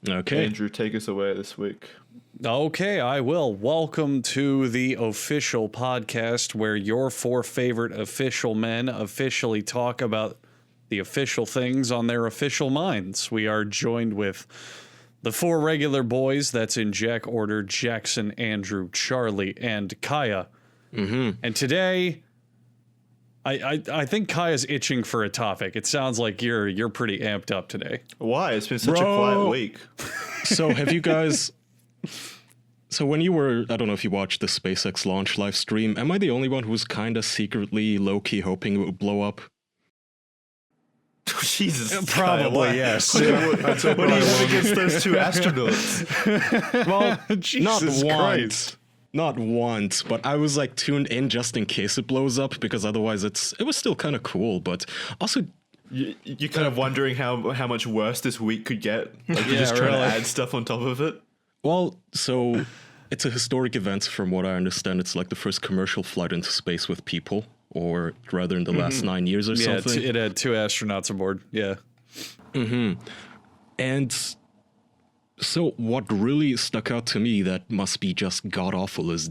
Okay. Andrew, take us away this week. Okay, I will. Welcome to the official podcast where your four favorite official men officially talk about the official things on their official minds. We are joined with the four regular boys, that's in Jack order: Jackson, Andrew, Charlie, and Kaya. And today, I think Kaya's itching for a topic. It sounds like you're pretty amped up today. Why? It's been such a quiet week. So have you guys... So when you were... I don't know if you watched the SpaceX launch live stream. Am I the only one who was kind of secretly low-key hoping it would blow up? Jesus. Probably, yes. What do you have against those two astronauts? Well, Jesus Christ. Not once, but I was like tuned in just in case it blows up, because otherwise it was still kind of cool. But also, You're kind of wondering how much worse this week could get. Like you're just trying to add stuff on top of it. well, so it's a historic event from what I understand. It's like the first commercial flight into space with people, or rather in the last 9 years or Yeah, something. it had two astronauts aboard. Yeah. And so what really stuck out to me that must be just god-awful is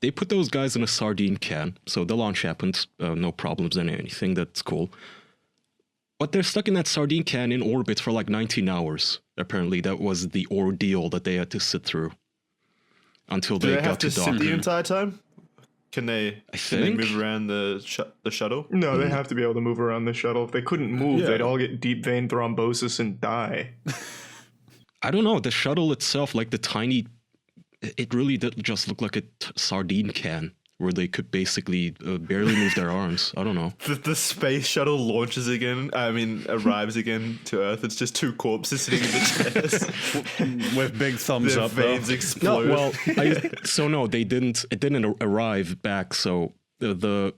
they put those guys in a sardine can. So the launch happened, no problems and anything, that's cool. But they're stuck in that sardine can in orbit for like 19 hours. Apparently that was the ordeal that they had to sit through until Do they they got have to to sit dock. the entire time? Can they think. move around the shuttle? No, they have to be able to move around the shuttle. If they couldn't move, Yeah. they'd all get deep vein thrombosis and die. I don't know, the shuttle itself, like the tiny... It really did just look like a sardine can where they could basically barely move their arms. I don't know. The space shuttle launches again. Arrives again to Earth. It's just two corpses sitting in the chairs. With big thumbs Their up, though. veins explode. No, they didn't. It didn't arrive back. So the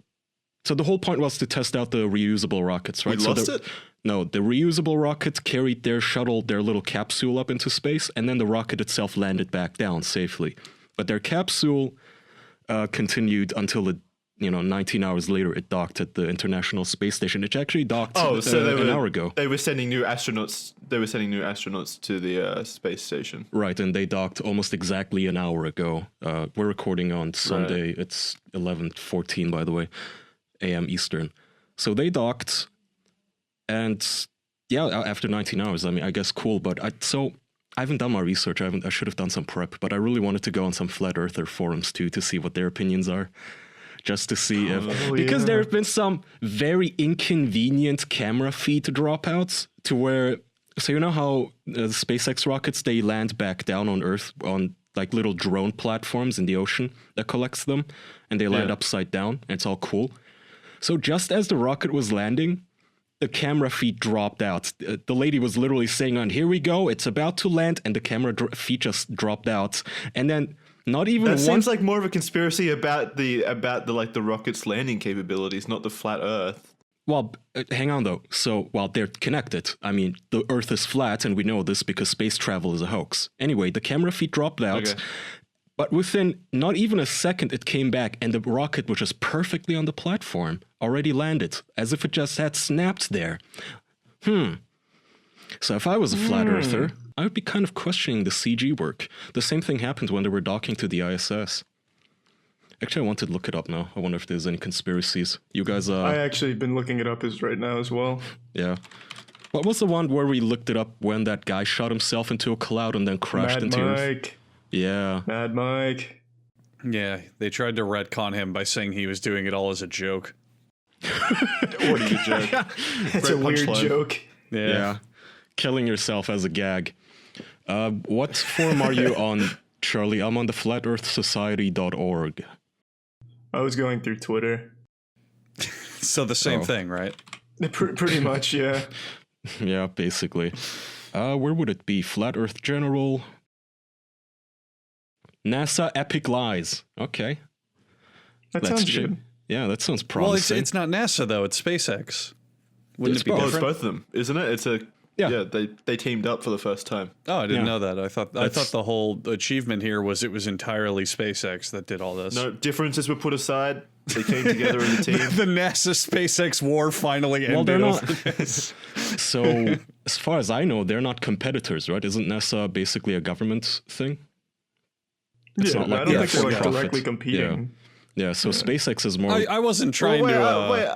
whole point was to test out the reusable rockets, right? We lost it? No, the reusable rockets carried their shuttle, their little capsule, up into space, and then the rocket itself landed back down safely. But their capsule continued until 19 hours later, it docked at the International Space Station. It actually docked an hour ago. They were sending new astronauts. They were sending new astronauts to the space station. Right, and they docked almost exactly an hour ago. We're recording on Sunday. Right. It's 11:14, by the way, a.m. Eastern. So they docked, and yeah, after 19 hours, I guess cool. But I haven't done my research. I should have done some prep, but I really wanted to go on some flat earther forums too to see what their opinions are. Just to see because there have been some very inconvenient camera feed dropouts to where, so you know how the SpaceX rockets, they land back down on Earth on like little drone platforms in the ocean that collects them, and they land upside down, and it's all cool. So just as the rocket was landing, the camera feed dropped out. The lady was literally saying on, "Here we go, it's about to land," and the camera feed just dropped out. And then not even that seems like more of a conspiracy about the rocket's landing capabilities, not the flat Earth. Well, hang on though. So while they're connected, the Earth is flat, and we know this because space travel is a hoax. Anyway, the camera feed dropped out. Okay. But within not even a second, it came back, and the rocket, which was perfectly on the platform, already landed, as if it just had snapped there. So if I was a flat earther, I would be kind of questioning the CG work. The same thing happened when they were docking to the ISS. Actually, I wanted to look it up now. I wonder if there's any conspiracies. You guys... I actually been looking it up right now as well. Yeah. What was the one where we looked it up when that guy shot himself into a cloud and then crashed into Earth? Yeah. Mad Mike. Yeah, they tried to retcon him by saying he was doing it all as a joke. What a joke. It's a weird joke. Yeah. Killing yourself as a gag. What forum are you on, Charlie? I'm on the flatearthsociety.org. I was going through Twitter. So the same thing, right? Pretty much, yeah. Yeah, basically. Where would it be? Flat Earth General... NASA Epic Lies. Okay. That sounds good. Yeah, that sounds promising. Well, it's not NASA, though. It's SpaceX. Wouldn't it be different? different? It's both of them, isn't it? Yeah, they teamed up for the first time. Oh, I didn't know that. I thought the whole achievement here was it was entirely SpaceX that did all this. No, differences were put aside. They came together in a team. The NASA SpaceX war finally ended. Well, they're not. So, as far as I know, they're not competitors, right? Isn't NASA basically a government thing? It's Yeah, not like I don't they're think they're like for-profit. directly competing. Yeah, so SpaceX is more. I wasn't trying Wait.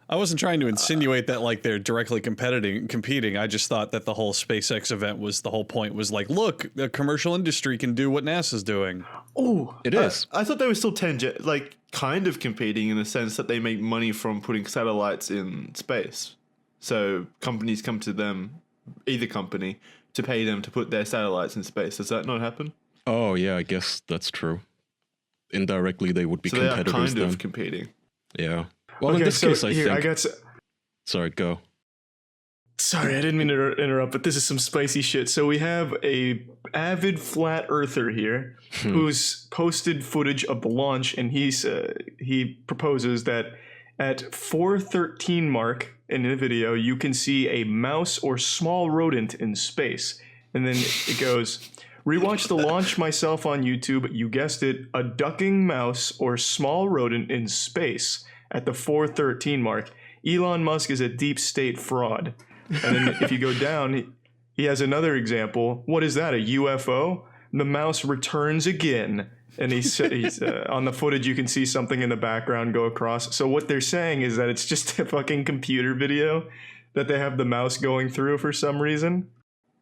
I wasn't trying to insinuate that like they're directly competing. I just thought that the whole SpaceX event was the whole point was like, look, the commercial industry can do what NASA's doing. Oh, It is. I thought they were still kind of competing in the sense that they make money from putting satellites in space. So companies come to them, either company, to pay them to put their satellites in space. Does that not happen? Oh, yeah, I guess that's true. Indirectly, they would be So they are competitors kind then. of competing. Yeah. Well, in this case, I think. Sorry, go. Sorry, I didn't mean to interrupt, but this is some spicy shit. So we have a avid flat earther here who's posted footage of the launch, and he proposes that at 4:13 mark in the video, you can see a mouse or small rodent in space. And then it goes, rewatch the launch myself on YouTube. You guessed it, a ducking mouse or small rodent in space at the 4:13 mark. Elon Musk is a deep state fraud. And then if you go down, he has another example. What is that, a UFO? The mouse returns again. And he's on the footage, you can see something in the background go across. So what they're saying is that it's just a fucking computer video that they have the mouse going through for some reason.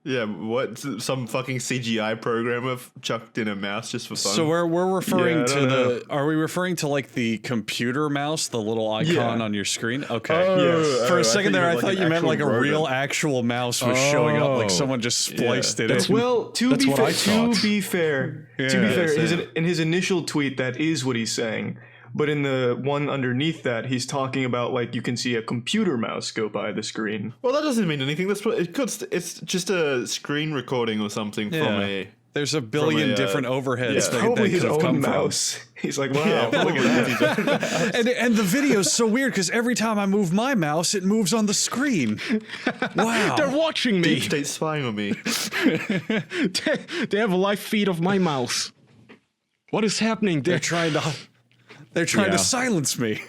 Yeah, what? Some fucking CGI programmer chucked in a mouse just for fun? So we're referring Yeah, I to don't know. are we referring to like the computer mouse, the little icon on your screen? Okay. Yes. For I a second there, I thought thought you you meant meant like a real actual mouse was showing up, like someone just spliced it in. Well, to That's be what fair, I thought. to be fair, same. in his initial tweet, that is what he's saying. But in the one underneath that, he's talking about like you can see a computer mouse go by the screen. Well, that doesn't mean anything. It's just a screen recording or something from a. There's a billion different overheads that Probably that his could have come own from. mouse. He's like, wow, look at that. And the video's so weird because every time I move my mouse, it moves on the screen. Wow. They're watching me. Deep state spying on me. They have a live feed of my mouse. What is happening? They're trying Yeah. to silence me.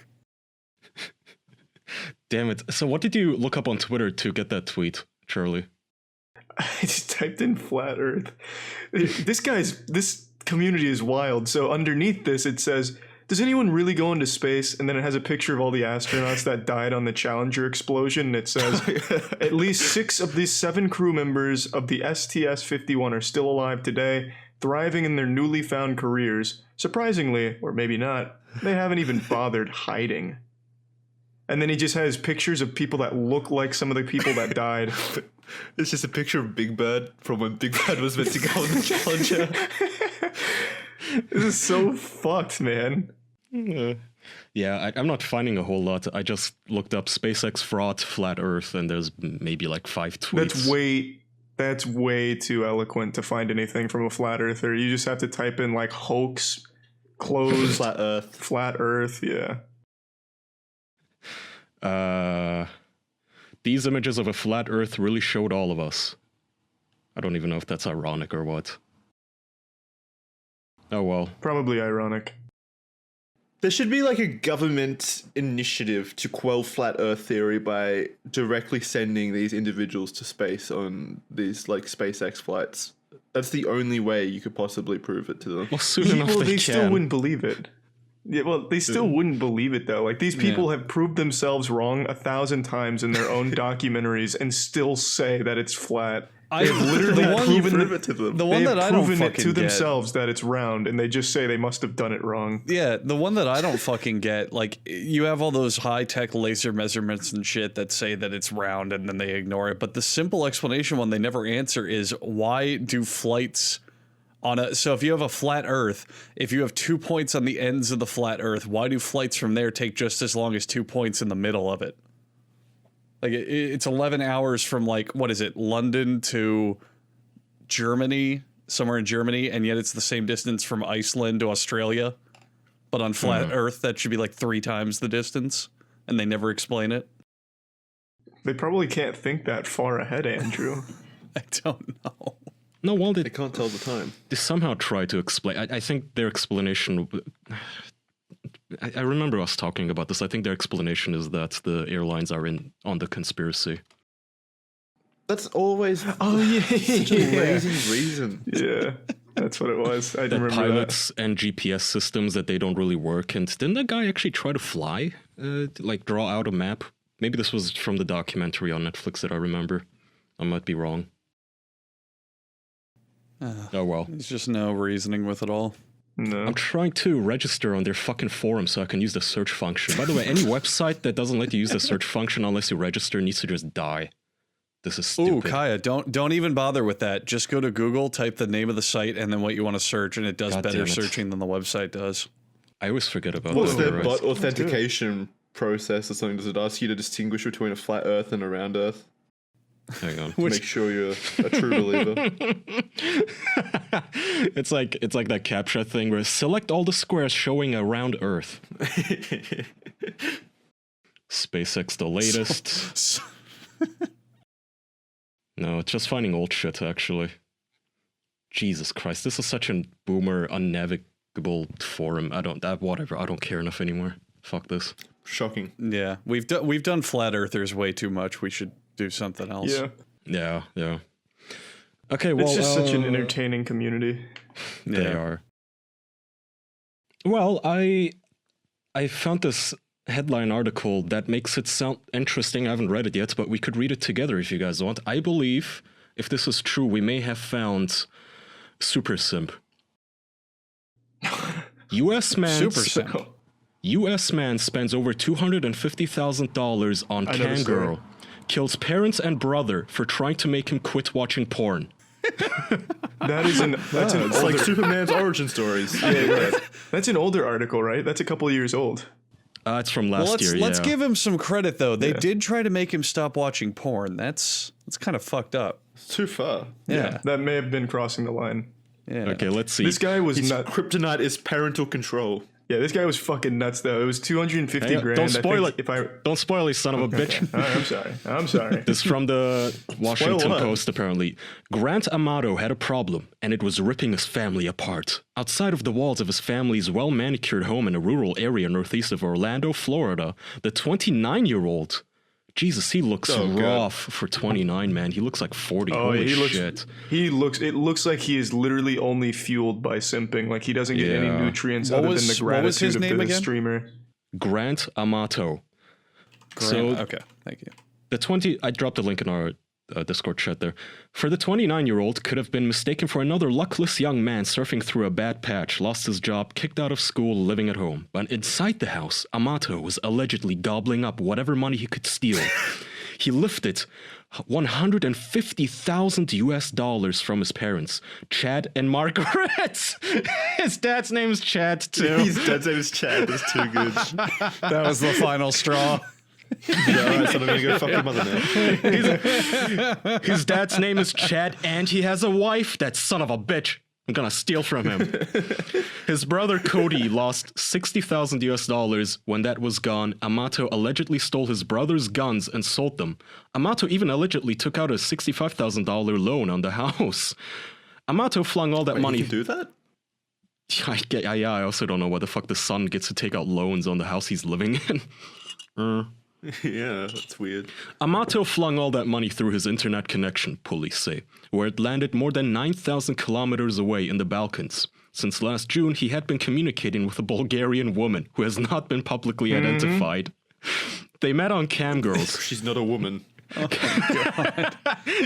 Damn it. So what did you look up on Twitter to get that tweet, Shirley? I just typed in flat Earth. This community is wild. So underneath this, it says, does anyone really go into space? And then it has a picture of all the astronauts that died on the Challenger explosion. And it says, at least 6 of the 7 crew members of the STS-51 are still alive today, thriving in their newly found careers. Surprisingly, or maybe not, they haven't even bothered hiding. And then he just has pictures of people that look like some of the people that died. It's just a picture of Big Bird from when Big Bird was meant to go on the Challenger. This is so fucked, man. Yeah, I'm not finding a whole lot. I just looked up SpaceX fraud, flat Earth, and there's maybe like 5 tweets. That's way too eloquent to find anything from a flat earther. You just have to type in like hoax, closed, flat Earth. Yeah. These images of a flat Earth really showed all of us. I don't even know if that's ironic or what. Oh well. Probably ironic. There should be like a government initiative to quell flat Earth theory by directly sending these individuals to space on these like SpaceX flights. That's the only way you could possibly prove it to them. Well, soon enough Well, they can. still wouldn't believe it. Yeah, well, they still wouldn't believe it though. Like these people have proved themselves wrong 1,000 times in their own documentaries and still say that it's flat. They've literally proven it to them. The one They've that I don't proven it fucking to get. themselves that it's round, and they just say they must have done it wrong. Yeah, the one that I don't fucking get, like, you have all those high-tech laser measurements and shit that say that it's round and then they ignore it, but the simple explanation one they never answer is why do flights on a... So if you have a flat Earth, if you have 2 points on the ends of the flat Earth, why do flights from there take just as long as 2 points in the middle of it? Like, it's 11 hours from, like, what is it, London to Germany, somewhere in Germany, and yet it's the same distance from Iceland to Australia. But on flat Earth, that should be like 3 times the distance, and they never explain it. They probably can't think that far ahead, Andrew. I don't know. No, well, They can't tell the time. they somehow try to explain. I think their explanation. I remember us talking about this. I think their explanation is that the airlines are in on the conspiracy. That's always Oh yeah, such an amazing reason. yeah. That's what it was. I That remember pilots and GPS systems that they don't really work. And didn't that guy actually try to fly? Like draw out a map? Maybe this was from the documentary on Netflix that I remember. I might be wrong. Oh well. There's just no reasoning with it all. that. No. I'm trying to register on their fucking forum so I can use the search function. By the way, any website that doesn't let you use the search function unless you register needs to just die. This is Ooh, stupid. Kaya, don't even bother with that. Just go to Google, type the name of the site, and then what you want to search, and it does God better damn it. search than the website does. I always forget about What's that. their right? bot authentication process or something? Does it ask you to distinguish between a flat Earth and a round Earth? Hang on. To make sure you're a true believer. It's like that captcha thing where select all the squares showing a round Earth. SpaceX the latest. No, it's just finding old shit actually. Jesus Christ, this is such a boomer, unnavigable forum. Whatever. I don't care enough anymore. Fuck this. Shocking. Yeah, we've done flat earthers way too much. We should do something else. Yeah. Yeah. Okay, well, It's just such an entertaining community. They are. Well, I found this headline article that makes it sound interesting. I haven't read it yet, but we could read it together if you guys want. I believe, if this is true, we may have found Super Simp. U.S. man. Super Simp. U.S. man spends over $250,000 on I know the Can story. Girl. Kills parents and brother for trying to make him quit watching porn. That's an It's older, like Superman's origin stories. that's an older article, right? That's a couple years old. It's from Well, last year, let's yeah. give him some credit though. They Yeah. did try to make him stop watching porn. That's kind of fucked up. It's too far. Yeah. That may have been crossing the line. Yeah. Okay, let's see. This guy was His nut. kryptonite is parental control. Yeah, this guy was fucking nuts though. It was 250 Hey, grand. don't spoil I it. think. If I, Don't spoil it, son of a bitch. I'm sorry. This is from the Washington what? Post, apparently. Grant Amato had a problem, and it was ripping his family apart. Outside of the walls of his family's well-manicured home in a rural area northeast of Orlando, Florida, the 29-year-old... Jesus, he looks God. rough for 29, man. He looks like 40. Oh, Holy he looks. shit. It looks like he is literally only fueled by simping. Like he doesn't get any Yeah. nutrients What other was- than the what was gratitude his of name the again? streamer. Grant Amato. Grant- okay, thank you. I dropped a link in our Discord chat there. For the 29-year-old could have been mistaken for another luckless young man surfing through a bad patch, lost his job, kicked out of school, living at home. But inside the house, Amato was allegedly gobbling up whatever money he could steal. He lifted $150,000 US from his parents, Chad and Margaret. His dad's name is Chad too. His dad's name is Chad. That's too good. That was the final straw. Yeah, alright, so I'm gonna go fuck your mother now. His dad's name is Chad, and he has a wife. That son of a bitch. I'm gonna steal from him. His brother Cody lost $60,000 US. When that was gone, Amato allegedly stole his brother's guns and sold them. Amato even allegedly took out a $65,000 loan on the house. Amato flung all that money. You can do that? I also don't know why the fuck the son gets to take out loans on the house he's living in. Yeah, that's weird. Amato flung all that money through his internet connection, police say, where it landed more than 9,000 kilometers away in the Balkans. Since last June, he had been communicating with a Bulgarian woman who has not been publicly identified. They met on Cam Girls. She's not a woman.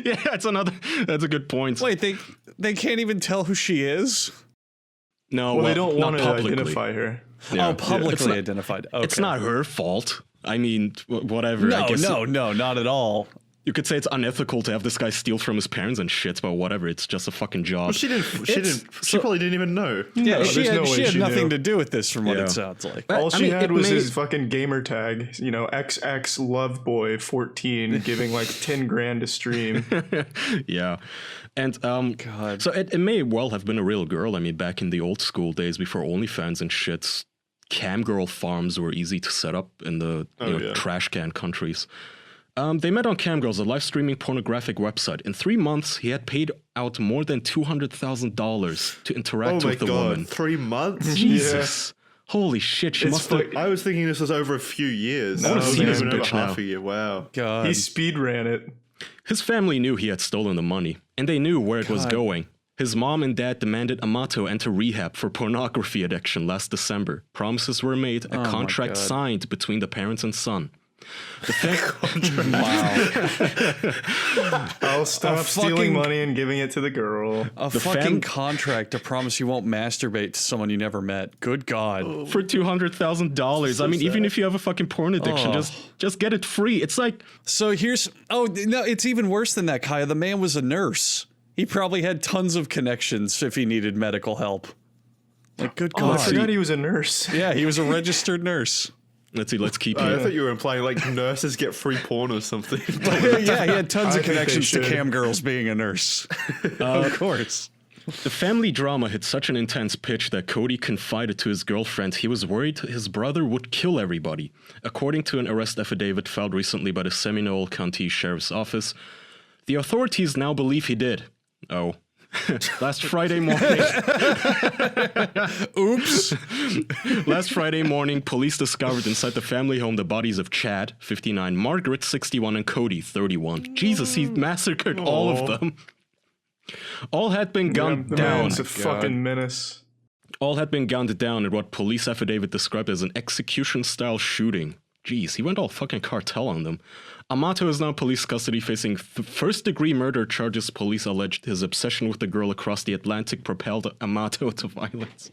Yeah, that's a good point. Wait, they can't even tell who she is? No, Well, they don't not want to publicly. identify her. Yeah. Oh, publicly It's not- identified. Okay. It's not her fault. I mean, whatever. I No, guess no, not at all. You could say it's unethical to have this guy steal from his parents and shit, but whatever. It's just a fucking job. Well, she probably didn't even know. Yeah, No, she there's had, no way she had she nothing knew. to do with this from what Yeah. it sounds like. All I she mean, had it was may- his fucking gamer tag, XX Loveboy 14, giving like 10 grand to stream. Yeah. And God. so it may well have been a real girl. I mean, back in the old school days before OnlyFans and shit, cam girl farms were easy to set up in the yeah. trash can countries. They met on Camgirls, a live streaming pornographic website. In 3 months, he had paid out more than $200,000 to interact with the woman. 3 months? Jesus. Holy shit, she must have... I was thinking this was over a few years. I would've seen this over bitch half now. a year. Wow. God. He speed ran it. His family knew he had stolen the money, and they knew where it was going. His mom and dad demanded Amato enter rehab for pornography addiction last December. Promises were made, a contract signed between the parents and son. I'll stop stealing money and giving it to the girl. A fucking contract to promise you won't masturbate to someone you never met. Good God. For $200,000. I mean, even if you have a fucking porn addiction, Oh. just get it free. It's like... So here's... Oh, no, it's even worse than that, Kaya. The man was a nurse. He probably had tons of connections if he needed medical help. Like, good Oh, God. I forgot he was a nurse. Yeah, he was a registered nurse. Let's see, let's keep I it. thought you were implying like nurses get free porn or something. Yeah, he had tons I of think they connections to should. cam girls being a nurse. Of course. The family drama hit such an intense pitch that Cody confided to his girlfriend he was worried his brother would kill everybody. According to an arrest affidavit filed recently by the Seminole County Sheriff's Office, the authorities now believe he did. Oh. Last Friday morning. Oops. Last Friday morning, police discovered inside the family home the bodies of Chad, 59, Margaret, 61, and Cody, 31. Jesus, he massacred all of them. All had been gunned The down. man's a fucking menace. All had been gunned down in what police affidavit described as an execution-style shooting. Jeez, he went all fucking cartel on them. Amato is now in police custody facing first-degree murder charges. Police alleged his obsession with the girl across the Atlantic propelled Amato to violence.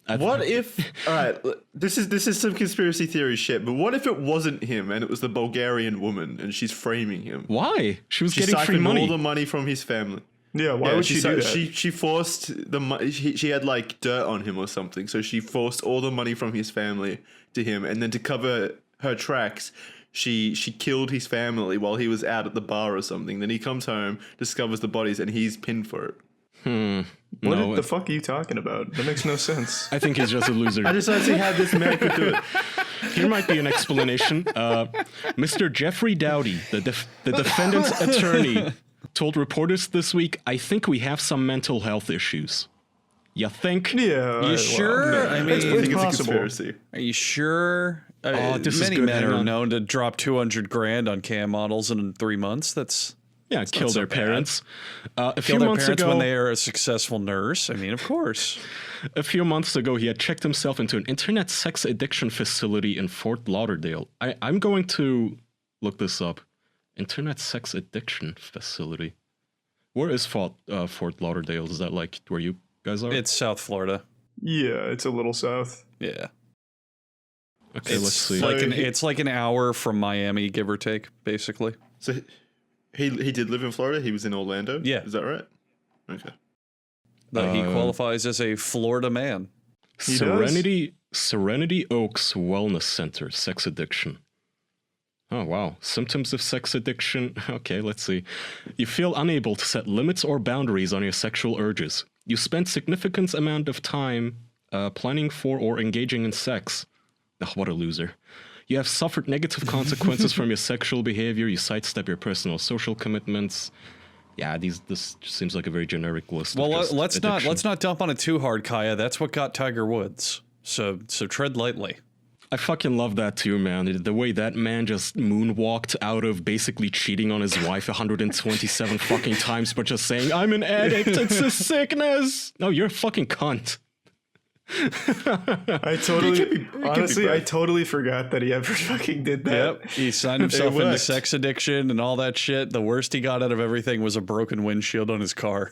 What if? All right, this is some conspiracy theory shit. But what if it wasn't him and it was the Bulgarian woman and she's framing him? Why? She was She getting free siphoned money. all the money from his family. Yeah, why would she do that? She forced the money. She had like dirt on him or something, so she forced all the money from his family to him, and then to cover her tracks, she killed his family while he was out at the bar or something. Then he comes home, discovers the bodies, and he's pinned for it. No, The fuck are you talking about? That makes no sense. I think he's just a loser. I just don't see how this man could do it. Here might be an explanation. Mr. Jeffrey Dowdy, the defendant's attorney, told reporters this week, "I think we have some mental health issues." You think? Yeah. You sure? I mean, I think it's a possible. conspiracy. are you sure? this is many good, men hang are on. known to drop 200 grand on cam models in 3 months. Yeah, kill so their bad. parents. A Kill few their months parents ago, when they are a successful nurse. I mean, of course. A few months ago, he had checked himself into an internet sex addiction facility in Fort Lauderdale. I'm going to look this up. Internet sex addiction facility. Where is Fort Lauderdale? Is that like where you guys are? It's South Florida. Yeah, it's a little south. Yeah. Okay, let's see. It's like an hour from Miami, give or take, basically. So he did live in Florida. He was in Orlando. Yeah. Is that right? Okay. But he qualifies as a Florida man. Serenity Oaks Wellness Center, sex addiction. Oh, wow. Symptoms of sex addiction. Okay, let's see. You feel unable to set limits or boundaries on your sexual urges. You spend significant amount of time planning for or engaging in sex. Oh, what a loser. You have suffered negative consequences from your sexual behavior. You sidestep your personal social commitments. Yeah, this just seems like a very generic list. Well, of just let's not dump on it too hard, Kaya. That's what got Tiger Woods. So tread lightly. I fucking love that too, man. The way that man just moonwalked out of basically cheating on his wife 127 fucking times, but just saying, "I'm an addict, it's a sickness." No, you're a fucking cunt. I totally forgot that he ever fucking did that. Yep. He signed himself It into worked. sex addiction and all that shit. The worst he got out of everything was a broken windshield on his car.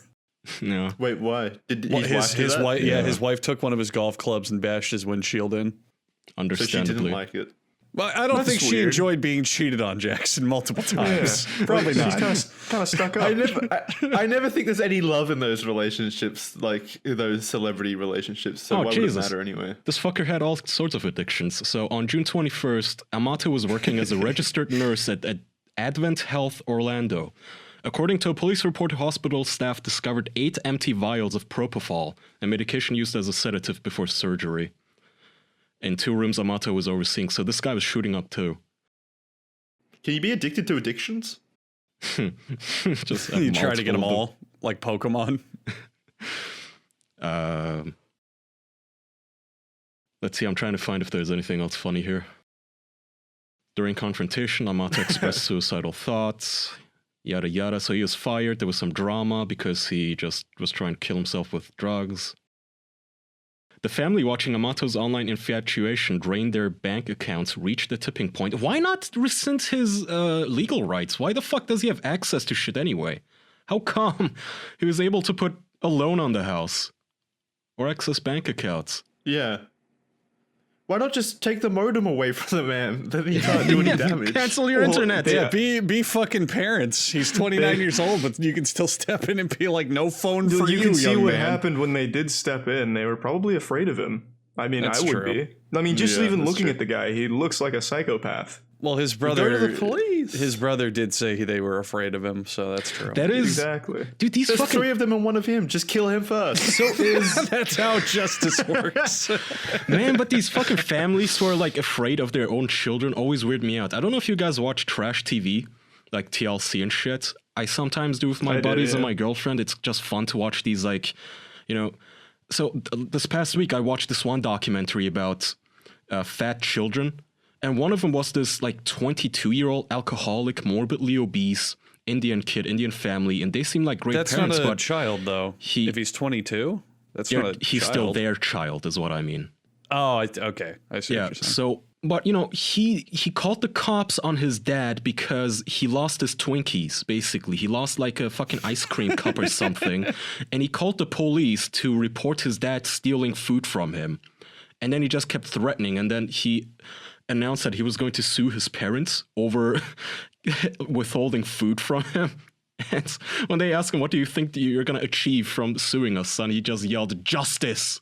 No. Wait, why? Did Well, his wife do his that? wife, his wife took one of his golf clubs and bashed his windshield in. So she Understandably. didn't like it. Well, I don't That's think she weird. enjoyed being cheated on, Jackson, multiple times. Yeah. Probably She's not. kind of stuck up. I never think there's any love in those relationships, like those celebrity relationships. So Oh, why Jesus. would it matter anyway? This fucker had all sorts of addictions. So on June 21st, Amato was working as a registered nurse at Advent Health Orlando. According to a police report, hospital staff discovered 8 empty vials of propofol, a medication used as a sedative before surgery. In 2 rooms Amato was overseeing, so this guy was shooting up too. Can you be addicted to addictions? Just You try to get them multiple of all, like Pokemon. Let's see, I'm trying to find if there's anything else funny here. During confrontation, Amato expressed suicidal thoughts, yada yada. So he was fired. There was some drama because he just was trying to kill himself with drugs. The family watching Amato's online infatuation drain their bank accounts reached the tipping point. Why not rescind his legal rights? Why the fuck does he have access to shit anyway? How come he was able to put a loan on the house or access bank accounts? Yeah. Why not just take the modem away from the man? Then he can't do any damage. Cancel your internet. Yeah, be fucking parents. He's 29 years old, but you can still step in and be like, no phone for you, You can see young what man. happened when they did step in. They were probably afraid of him. I mean, That's I would true. be. I mean, just Yeah, even that's looking true. at the guy, he looks like a psychopath. Well, his Go brother, to the police. his brother did say they were afraid of him, so that's true. That is, Exactly. dude. These There's fucking 3 of them and 1 of him. Just kill him first. so is That's how justice works. man. But these fucking families who are like afraid of their own children always weird me out. I don't know if you guys watch trash TV, like TLC and shit. I sometimes do with my I do, buddies and yeah. my girlfriend. It's just fun to watch these, like, you know. So this past week, I watched this one documentary about fat children. And one of them was this like 22-year-old alcoholic, morbidly obese Indian kid, Indian family, and they seem like great That's parents, not a but child, though. he- If he's 22, that's not a he's child. still their child, is what I mean. Oh, okay. I see Yeah. what you're saying. So, but you know, he called the cops on his dad because he lost his Twinkies. Basically, he lost like a fucking ice cream cup or something, and he called the police to report his dad stealing food from him. And then he just kept threatening, and then he announced that he was going to sue his parents over withholding food from him. And when they asked him, "What do you think you're going to achieve from suing us, son?" he just yelled, "Justice!"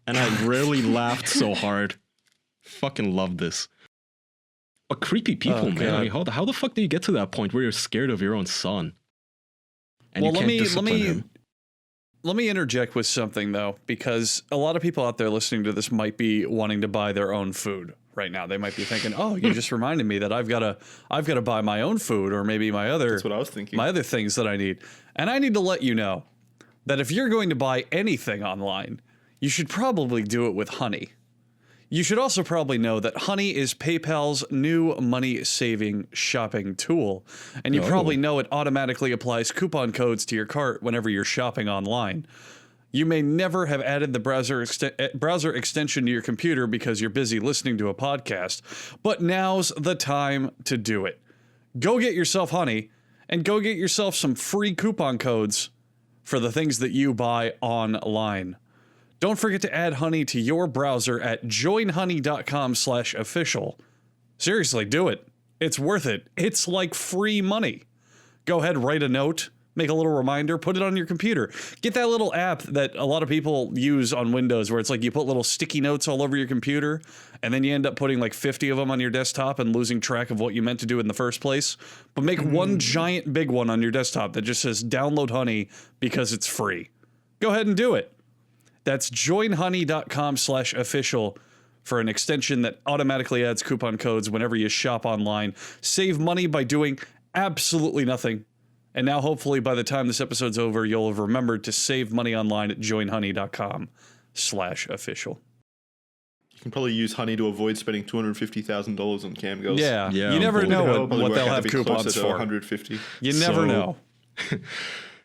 And I rarely laughed so hard. Fucking love this. But creepy people, Oh, man. God. I mean, how the fuck do you get to that point where you're scared of your own son? And Well, you can't discipline him. let me interject with something though, because a lot of people out there listening to this might be wanting to buy their own food right now. They might be thinking, "Oh, you just reminded me that I've got to buy my own food, or maybe my other That's what I was thinking. my other things that I need." And I need to let you know that if you're going to buy anything online, you should probably do it with Honey. You should also probably know that Honey is PayPal's new money-saving shopping tool, and you probably know it automatically applies coupon codes to your cart whenever you're shopping online. You may never have added the browser extension to your computer because you're busy listening to a podcast, but now's the time to do it. Go get yourself Honey, and go get yourself some free coupon codes for the things that you buy online. Don't forget to add Honey to your browser at joinhoney.com/official. Seriously, do it. It's worth it. It's like free money. Go ahead, write a note, make a little reminder, put it on your computer. Get that little app that a lot of people use on Windows where it's like you put little sticky notes all over your computer and then you end up putting like 50 of them on your desktop and losing track of what you meant to do in the first place. But make one giant big one on your desktop that just says download Honey because it's free. Go ahead and do it. That's joinhoney.com/official for an extension that automatically adds coupon codes whenever you shop online. Save money by doing absolutely nothing. And now, hopefully, by the time this episode's over, you'll have remembered to save money online at joinhoney.com/official. You can probably use Honey to avoid spending $250,000 on cam girls. Yeah, Yeah, you never I'm know hoping- what Probably they'll work out have to be closer coupons to for. 150. You never So- know.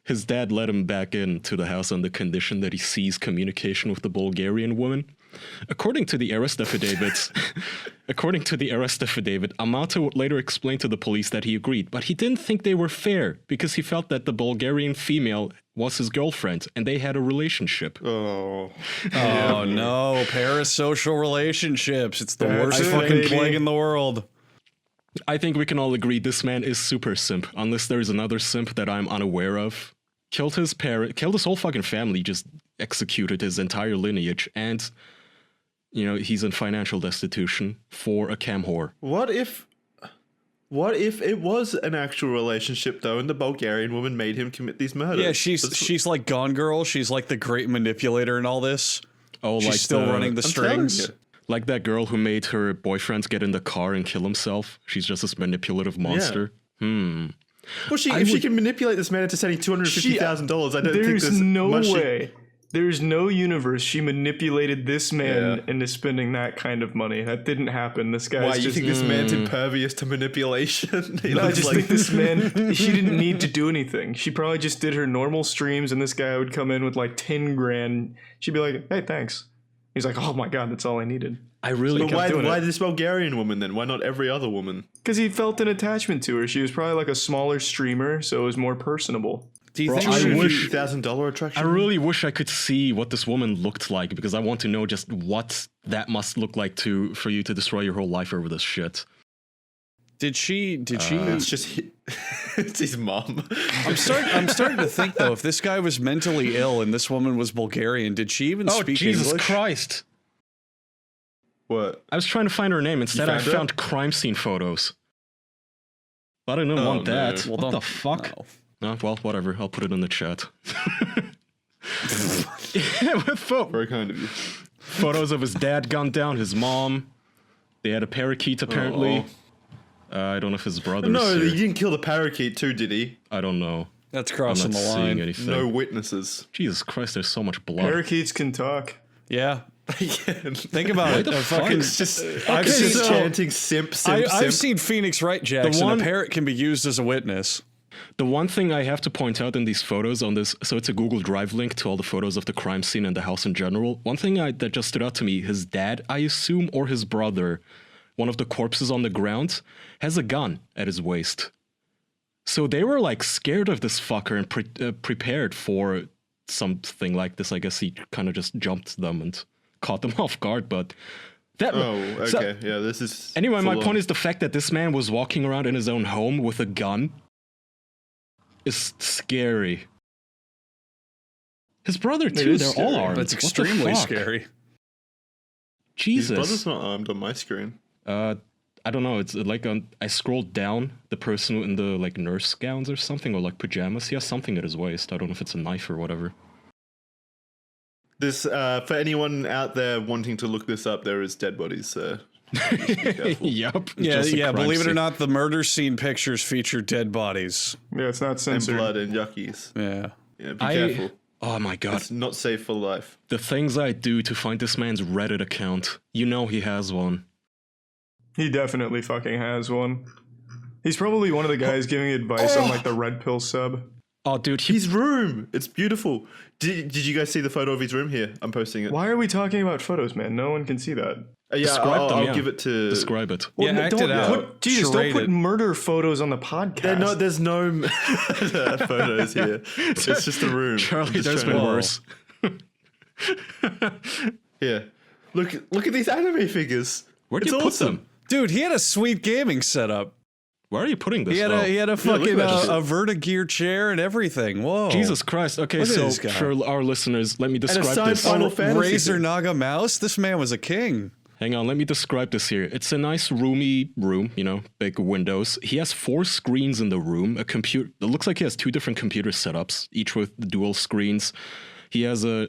His dad let him back into the house on the condition that he ceased communication with the Bulgarian woman. According to the arrest affidavit, Amato would later explain to the police that he agreed, but he didn't think they were fair because he felt that the Bulgarian female was his girlfriend and they had a relationship. Oh. Oh no, parasocial relationships. It's the That's worst it, fucking baby. plague in the world. I think we can all agree this man is super simp, unless there's another simp that I'm unaware of. Killed his whole fucking family, just executed his entire lineage, and, you know, he's in financial destitution for a cam whore. What if it was an actual relationship though, and the Bulgarian woman made him commit these murders? Yeah, she's like Gone Girl. She's like the great manipulator in all this. Oh, She's like still running the I'm telling strings. you. Like that girl who made her boyfriend get in the car and kill himself. She's just this manipulative monster. Well, if she can manipulate this man into sending $250,000, I don't think there's no much way. There's no universe she manipulated this man into spending that kind of money. That didn't happen. This guy's Why, you think this man's impervious to manipulation? I just think this man, she didn't need to do anything. She probably just did her normal streams, and this guy would come in with like 10 grand. She'd be like, hey, thanks. He's like, oh my God, that's all I needed. I really... But why this Bulgarian woman then? Why not every other woman? Because he felt an attachment to her. She was probably like a smaller streamer, so it was more personable. Do you think I wish $1,000 attraction? I really wish I could see what this woman looked like, because I want to know just what that must look like for you to destroy your whole life over this shit. Did she? It's just it's his mom. I'm starting to think though, if this guy was mentally ill and this woman was Bulgarian, did she even speak Jesus English? Christ! What? I was trying to find her name. Instead, I found crime scene photos. But I didn't want that. Well, what the fuck? No. Oh, well, whatever. I'll put it in the chat. Very kind of you. Photos of his dad gunned down, his mom. They had a parakeet, apparently. I don't know if his brother. No, he didn't kill the parakeet too, did he? I don't know. That's I'm crossing not the seeing line. anything. No witnesses. Jesus Christ, there's so much blood. Parakeets can talk. Yeah. Think about it. the fuck? It's just I've seen, chanting simp. I've seen Phoenix Wright Jacks, and a parrot can be used as a witness. The one thing I have to point out in these photos on this, so it's a Google Drive link to all the photos of the crime scene and the house in general. One thing that just stood out to me, his dad, I assume, or his brother, one of the corpses on the ground, has a gun at his waist. So they were like scared of this fucker and prepared for something like this. I guess he kind of just jumped them and caught them off guard, but... this is... Anyway, my point is the fact that this man was walking around in his own home with a gun is scary. His brother too, they're all armed. That's extremely scary. Jesus. His brother's not armed on my screen. I don't know, it's like I scrolled down, the person in the like nurse gowns or something, or like pajamas, he has something at his waist. I don't know if it's a knife or whatever. This for anyone out there wanting to look this up, there is dead bodies. Yep. Yeah. Believe it or not, the murder scene pictures feature dead bodies. Yeah, it's not censored. And blood and yuckies. Yeah. Yeah, be careful. Oh my God. It's not safe for life. The things I do to find this man's Reddit account. You know he has one. He definitely fucking has one. He's probably one of the guys giving advice on like the red pill sub. Oh, dude, his room. It's beautiful. Did you guys see the photo of his room here? I'm posting it. Why are we talking about photos, man? No one can see that. I'll give it to... Describe it. Well, act it out. Don't put murder photos on the podcast. There's no photos here. It's just a room. Charlie, there's been worse. Here. Look at these anime figures. Where'd you put them? Dude, he had a sweet gaming setup. Where are you putting this? He had a fucking a Vertigear chair and everything. Whoa. Jesus Christ. Okay, so for our listeners, let me describe this. Final Fantasy Razor Naga mouse. This man was a king. Hang on, let me describe this here. It's a nice roomy room, big windows. He has 4 screens in the room. A computer. It looks like he has 2 different computer setups, each with dual screens. He has a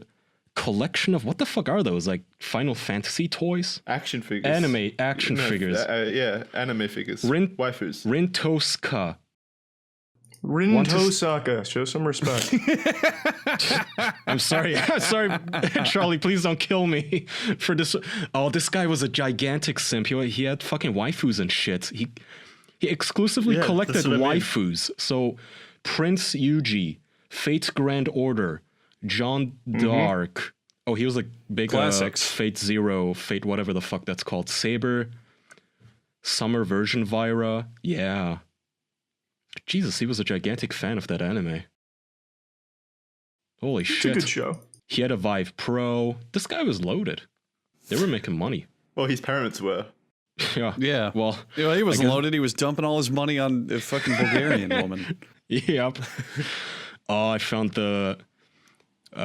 collection of, what the fuck are those? Like Final Fantasy toys? Action figures. Anime action figures. Anime figures. Waifus. Rintoska. Rintosaka. Show some respect. I'm sorry. Charlie, please don't kill me for this. Oh, this guy was a gigantic simp. He had fucking waifus and shit. He exclusively collected waifus. So Prince Yuji, Fate's Grand Order, John Dark. Oh, he was like big classics. Fate Zero, Fate whatever the fuck that's called. Saber, Summer Version Vira. Yeah. Jesus, he was a gigantic fan of that anime. Holy shit. It's a good show. He had a Vive Pro. This guy was loaded. They were making money. Well, his parents were. Yeah. Well, he was loaded. He was dumping all his money on a fucking Bulgarian woman. Yep. Oh, I found the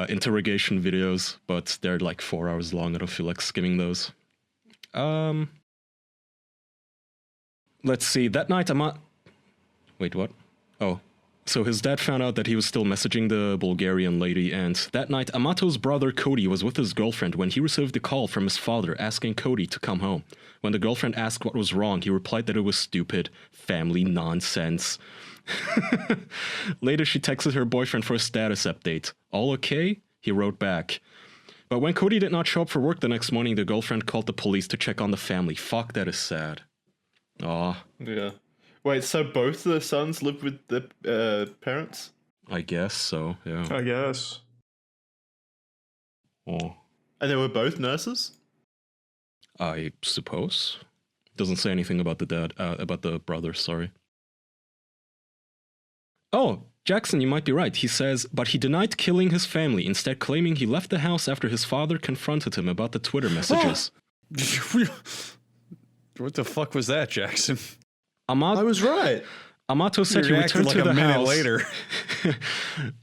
interrogation videos, but they're like 4 hours long. I don't feel like skimming those. Let's see. That night, Wait, what? Oh, So his dad found out that he was still messaging the Bulgarian lady, and that night, Amato's brother Cody was with his girlfriend when he received a call from his father asking Cody to come home. When the girlfriend asked what was wrong, he replied that it was stupid, family nonsense. Later, she texted her boyfriend for a status update. All okay? He wrote back. But when Cody did not show up for work the next morning, the girlfriend called the police to check on the family. Fuck, that is sad. Aw. Yeah. Wait, so both the sons lived with the parents? I guess so, yeah. I guess. Oh. And they were both nurses? I suppose. Doesn't say anything about the dad, about the brother, sorry. Oh, Jackson, you might be right. He says, but he denied killing his family, instead claiming he left the house after his father confronted him about the Twitter messages. What the fuck was that, Jackson? I was right. Amato said he returned like to the minute house. later.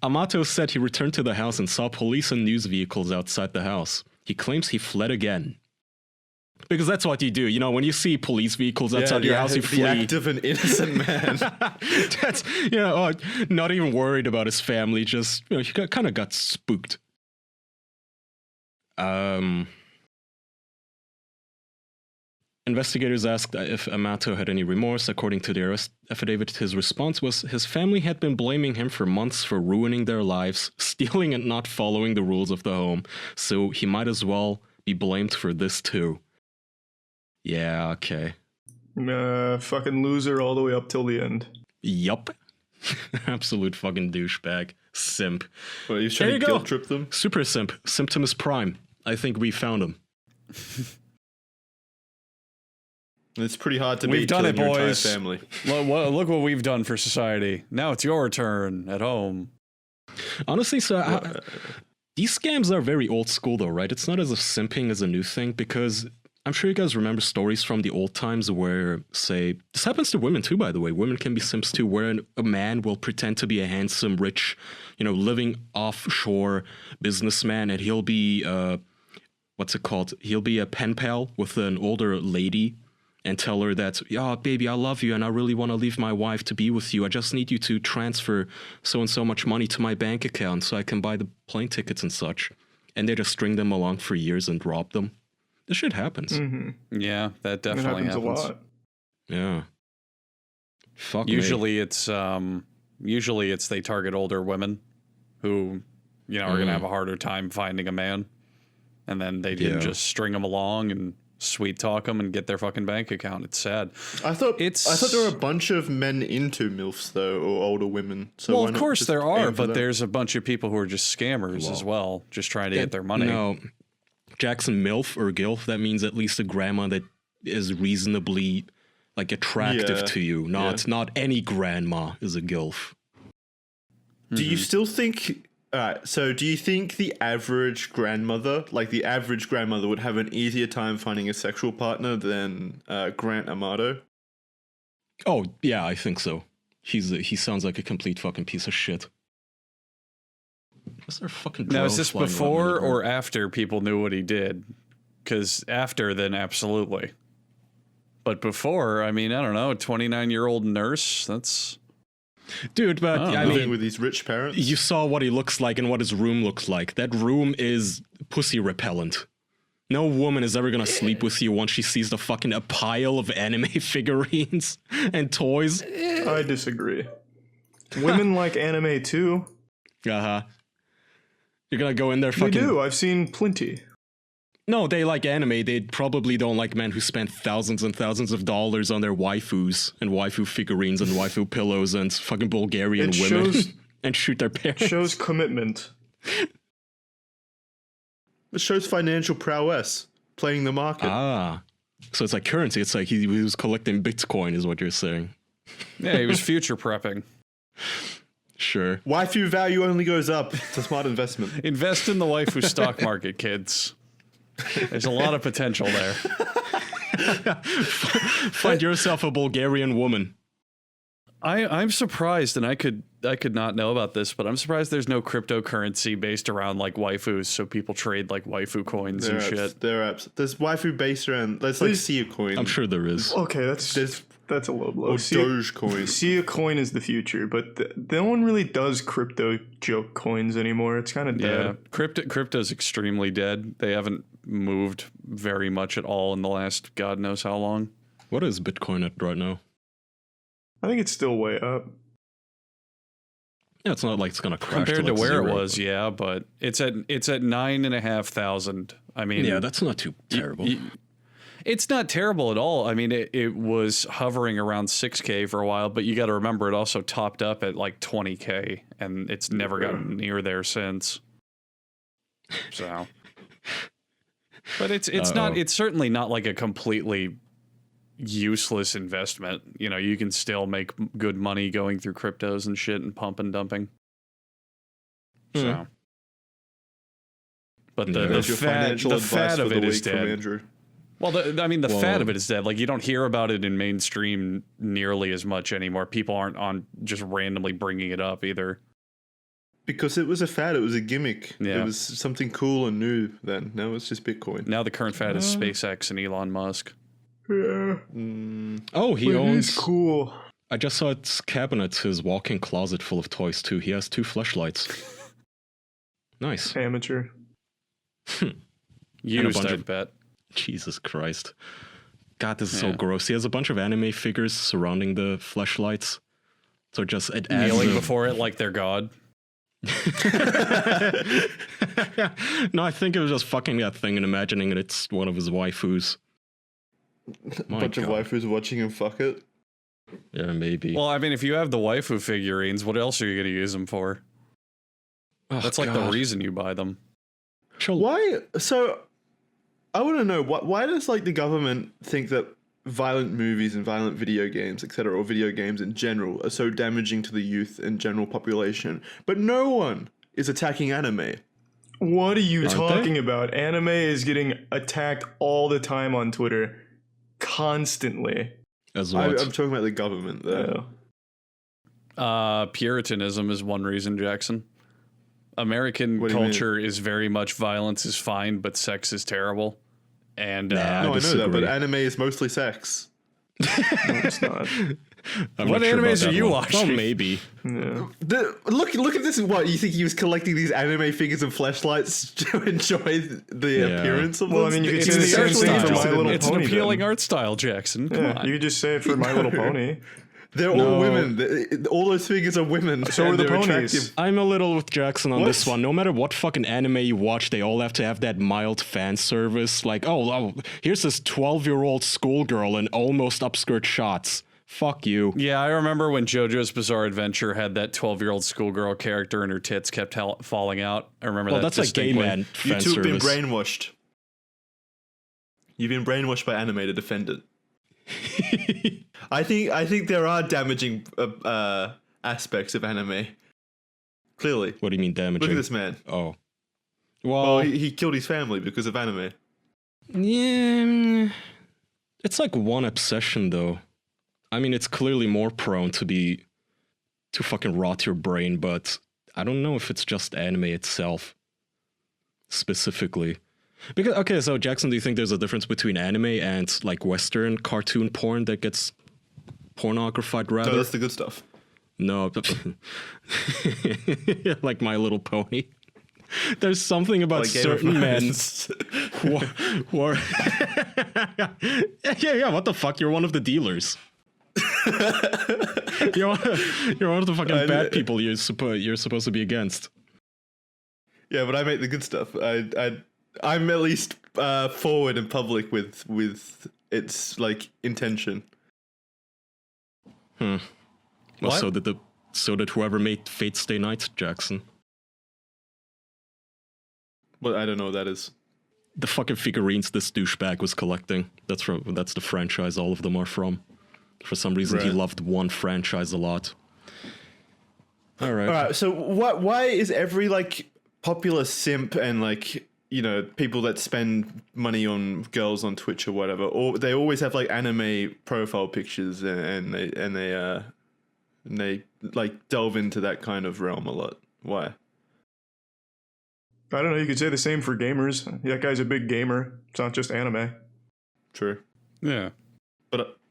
Amato said he returned to the house and saw police and news vehicles outside the house. He claims he fled again. Because that's what you do. You know, when you see police vehicles outside your house, you flee. The act of an innocent man. That's, you know, not even worried about his family. Just, you know, he kind of got spooked. Investigators asked if Amato had any remorse. According to the arrest affidavit, his response was his family had been blaming him for months for ruining their lives, stealing and not following the rules of the home, so he might as well be blamed for this too. Yeah, okay. Fucking loser all the way up till the end. Yup. Absolute fucking douchebag. Simp. Well, he's trying to guilt trip them. Super simp. Symptomus Prime. I think we found him. It's pretty hard to We've beat done killing it, your entire boys. family. Look what we've done for society. Now it's your turn at home. Honestly, so these scams are very old school though, right? It's not as if simping is a new thing, because I'm sure you guys remember stories from the old times where, say, this happens to women too, by the way. Women can be simps too, where a man will pretend to be a handsome, rich, you know, living offshore businessman, and he'll be, what's it called? He'll be a pen pal with an older lady and tell her that, yeah, baby, I love you and I really want to leave my wife to be with you. I just need you to transfer so and so much money to my bank account so I can buy the plane tickets and such. And they just string them along for years and rob them. This shit happens. Mm-hmm. Yeah, that definitely happens. A lot. Yeah. Fuck Usually me. it's they target older women who, you know, are gonna have a harder time finding a man, and then they just string them along and sweet talk them and get their fucking bank account. It's sad. I thought there were a bunch of men into MILFs though, or older women. So well, why of not course just there aim are, for but them? there's a bunch of people who are just scammers as well, just trying to get their money. No, Jackson, MILF or GILF, that means at least a grandma that is reasonably like attractive to you. Not any grandma is a GILF. Do you still think... Alright, so do you think the average grandmother, would have an easier time finding a sexual partner than Grant Amato? Oh, yeah, I think so. He sounds like a complete fucking piece of shit. What's their fucking Now, is this flying around before in the or after people knew what he did? Because after, then absolutely. But before, I mean, I don't know, a 29-year-old nurse, that's... Dude, but I Living mean, with these rich parents? you saw what he looks like and what his room looks like. That room is pussy repellent. No woman is ever gonna sleep with you once she sees a pile of anime figurines and toys. I disagree. Women like anime too. Uh-huh. You're gonna go in there They fucking... do. I've seen plenty. No, they like anime. They probably don't like men who spend thousands and thousands of dollars on their waifus and waifu figurines and waifu pillows and fucking Bulgarian It women shows- and shoot their parents. Shows commitment. It shows financial prowess, playing the market. Ah. So it's like currency. It's like he was collecting Bitcoin is what you're saying. Yeah, he was future prepping. Sure. Waifu value only goes up. It's a smart investment. Invest in the waifu stock market, kids. There's a lot of potential there. Find yourself a Bulgarian woman. I'm surprised, and I could not know about this, but I'm surprised there's no cryptocurrency based around like waifus, so people trade like waifu coins and shit. There's waifu based around. Let's like see a coin. I'm sure there is. Okay, that's There's That's a low blow. Or Dogecoin. See, a coin is the future, but no one really does crypto joke coins anymore. It's kind of dead. Yeah, crypto's extremely dead. They haven't moved very much at all in the last God knows how long. What is Bitcoin at right now? I think it's still way up. Yeah, it's not like it's gonna crash Compared to like where zero, it was, yeah, but it's at 9,500. I mean, yeah, that's not too terrible. It's not terrible at all. I mean, it was hovering around 6K for a while, but you got to remember it also topped up at like 20K, and it's never gotten near there since. So, but it's not. It's certainly not like a completely useless investment. You know, you can still make good money going through cryptos and shit and pump and dumping. So, but the fat of it is dead. Well, the fat of it is dead. Like, you don't hear about it in mainstream nearly as much anymore. People aren't on just randomly bringing it up either. Because it was a fad. It was a gimmick. Yeah. It was something cool and new then. Now it's just Bitcoin. Now the current fad is SpaceX and Elon Musk. Yeah. Oh, he owns... He's cool. I just saw his cabinet, his walk-in closet full of toys, too. He has 2 fleshlights. Nice. Amateur. Used, I bet. Jesus Christ. God, this is so gross. He has a bunch of anime figures surrounding the fleshlights. So just it adds kneeling before it like they're God. No, I think it was just fucking that thing and imagining it's one of his waifus. A bunch of waifus watching him fuck it. Yeah, maybe. Well, I mean, if you have the waifu figurines, what else are you going to use them for? Oh, that's like the reason you buy them. Why? So, I want to know, why does like the government think that violent movies and violent video games, etc., or video games in general, are so damaging to the youth and general population, but no one is attacking anime? What are you talking about? Anime is getting attacked all the time on Twitter. Constantly. As what? I'm talking about the government, though. Puritanism is one reason, Jackson. American culture is very much violence is fine, but sex is terrible. And no, I know that, but anime is mostly sex. No, it's not. What animes are you watching? Oh, maybe. Yeah. Look at this. What, you think he was collecting these anime figures and fleshlights to enjoy the appearance of them? Well, I mean, you could say the same thing for My Little Pony. It's an appealing art style, Jackson. Come on. You could just say it for My Little Pony. They're all women. All those figures are women. So are the ponies. Attractive. I'm a little with Jackson on this one. No matter what fucking anime you watch, they all have to have that mild fan service. Like, oh here's this 12-year-old schoolgirl in almost upskirt shots. Fuck you. Yeah, I remember when JoJo's Bizarre Adventure had that 12-year-old schoolgirl character and her tits kept falling out. I remember that. That's like gay man fan You two have been service. brainwashed. You've been brainwashed by anime to defend it. I think there are damaging aspects of anime. Clearly. What do you mean damaging? Look at this man. Oh. Well, he killed his family because of anime. Yeah. It's like one obsession, though. I mean, it's clearly more prone to fucking rot your brain, but I don't know if it's just anime itself specifically. Because, okay, so Jackson, do you think there's a difference between anime and like Western cartoon porn that gets pornographied rather? No, that's the good stuff. No. Like My Little Pony. There's something about like certain men who are yeah, what the fuck? You're one of the dealers. you're one of the fucking bad people you're supposed to be against. Yeah, but I make the good stuff. I'm at least forward in public with its like intention. Well, what? so did whoever made Fate Stay Night, Jackson. Well, I don't know what that is. The fucking figurines this douchebag was collecting. That's the franchise all of them are from. For some reason, he loved one franchise a lot. All right. So why is every like popular simp and like, you know, people that spend money on girls on Twitch or whatever, or they always have like anime profile pictures and they like delve into that kind of realm a lot? Why? I don't know. You could say the same for gamers. That guy's a big gamer. It's not just anime. True. Yeah.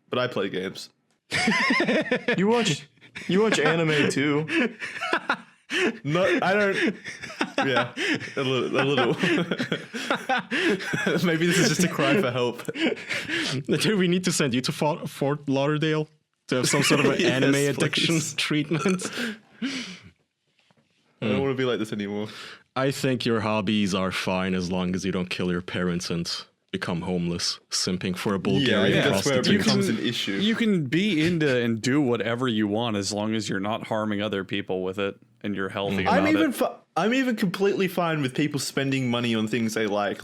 But I play games. You watch anime too. No, I don't. Yeah, a little. Maybe this is just a cry for help. Do we need to send you to Fort Lauderdale to have some sort of an Yes, anime addiction please. treatment? I don't want to be like this anymore. I think your hobbies are fine as long as you don't kill your parents and become homeless, simping for a Yeah, I Bulgarian think that's where it prostitute. becomes an issue. You can be into and do whatever you want as long as you're not harming other people with it and you're healthy about I'm even completely fine with people spending money on things they like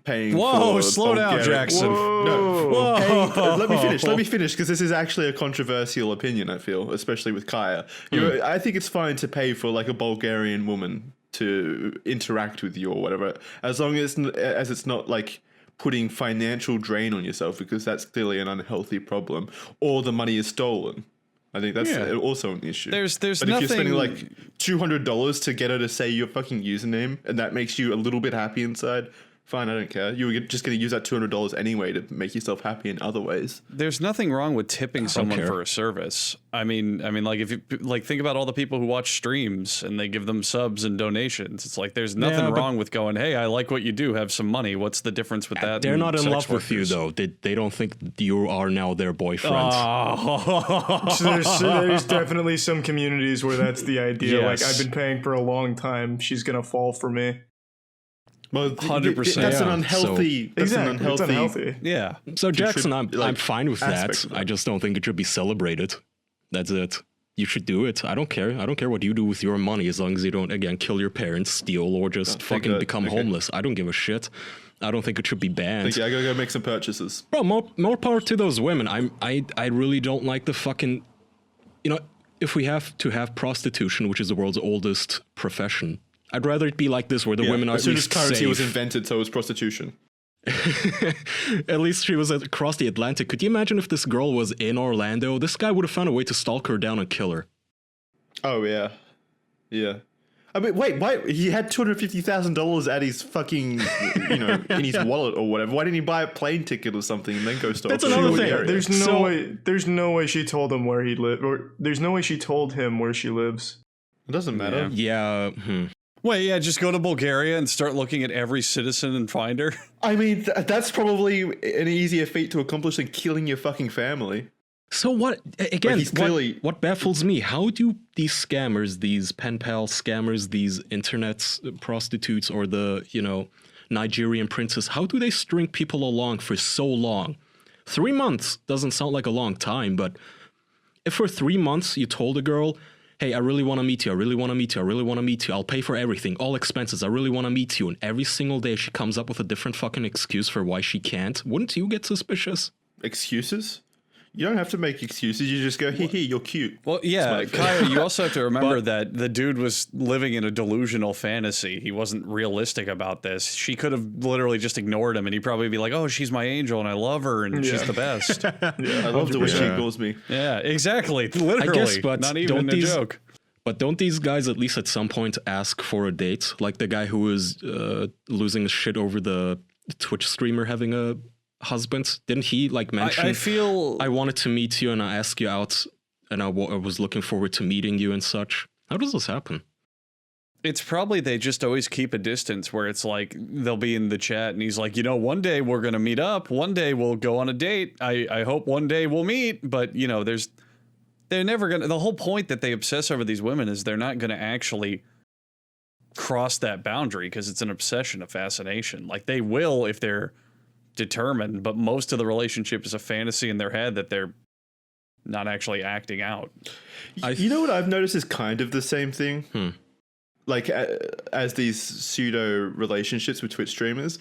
paying. Whoa, for slow down, Bulgarian- Jackson. No, Whoa. let me finish because this is actually a controversial opinion. I feel, especially with Kaya. I think it's fine to pay for like a Bulgarian woman to interact with you or whatever, as long as it's not like putting financial drain on yourself, because that's clearly an unhealthy problem, or the money is stolen. I think that's also an issue. There's but nothing. if you're spending like $200 to get her to say your fucking username, and that makes you a little bit happy inside, fine, I don't care. You were just going to use that $200 anyway to make yourself happy in other ways. There's nothing wrong with tipping someone care. for a service. I mean, like if you like think about all the people who watch streams and they give them subs and donations. It's like there's nothing but- wrong with going, hey, I like what you do. Have some money. What's the difference with that? They're and not in sex love with you, workers? though. They don't think you are now their boyfriend. There's definitely some communities where that's the idea. Yes. Like, I've been paying for a long time. She's gonna fall for me. Well, 100%, That's an yeah. unhealthy. That's an Exactly. It's unhealthy. Yeah. So Jackson, contrib- I'm like, fine with that. aspects of that. I just don't think it should be celebrated. That's it. You should do it. I don't care. I don't care what you do with your money, as long as you don't, again, kill your parents, steal, or just thank fucking God. become Okay. homeless. I don't give a shit. I don't think it should be banned. Okay, I gotta go make some purchases. Bro, more power to those women. I really don't like the fucking, if we have to have prostitution, which is the world's oldest profession, I'd rather it be like this, where the women are as at soon as least currency was safe. invented, so was prostitution. At least she was across the Atlantic. Could you imagine if this girl was in Orlando? This guy would have found a way to stalk her down and kill her. Oh yeah, yeah. I mean, wait, why he had $250,000 at his fucking, in his wallet or whatever? Why didn't he buy a plane ticket or something and then go stalk? That's her? another She thing. was there. There's no way she told him where he lived, or there's no way she told him where she lives. It doesn't matter. Yeah. Wait, yeah, just go to Bulgaria and start looking at every citizen and find her. I mean, that's probably an easier feat to accomplish than killing your fucking family. So what? Again, he's clearly- what baffles me? How do these scammers, these pen pal scammers, these internet prostitutes, or the Nigerian princes, how do they string people along for so long? 3 months doesn't sound like a long time, but if for 3 months you told a girl, hey, I really want to meet you, I really want to meet you, I really want to meet you, I'll pay for everything, all expenses, I really want to meet you, and every single day she comes up with a different fucking excuse for why she can't, wouldn't you get suspicious? Excuses? You don't have to make excuses. You just go, hee, you're cute. Well, yeah, Smiley face. Kaya, you also have to remember that the dude was living in a delusional fantasy. He wasn't realistic about this. She could have literally just ignored him, and he'd probably be like, oh, she's my angel, and I love her, and she's the best. I love the way she 100%. ignores me. Yeah, exactly. Literally. I guess, but not even a joke. But don't these guys at least at some point ask for a date? Like the guy who was losing his shit over the Twitch streamer having a husband? Didn't he mention, I feel... I wanted to meet you and I asked you out and I was looking forward to meeting you and such? How does this happen? It's probably they just always keep a distance where it's like they'll be in the chat and he's like, one day we're going to meet up. One day we'll go on a date. I hope one day we'll meet. But, they're never going to. The whole point that they obsess over these women is they're not going to actually cross that boundary because it's an obsession, a fascination. Like they will if they're determined, but most of the relationship is a fantasy in their head that they're not actually acting out. You know what I've noticed is kind of the same thing? Like as these pseudo relationships with Twitch streamers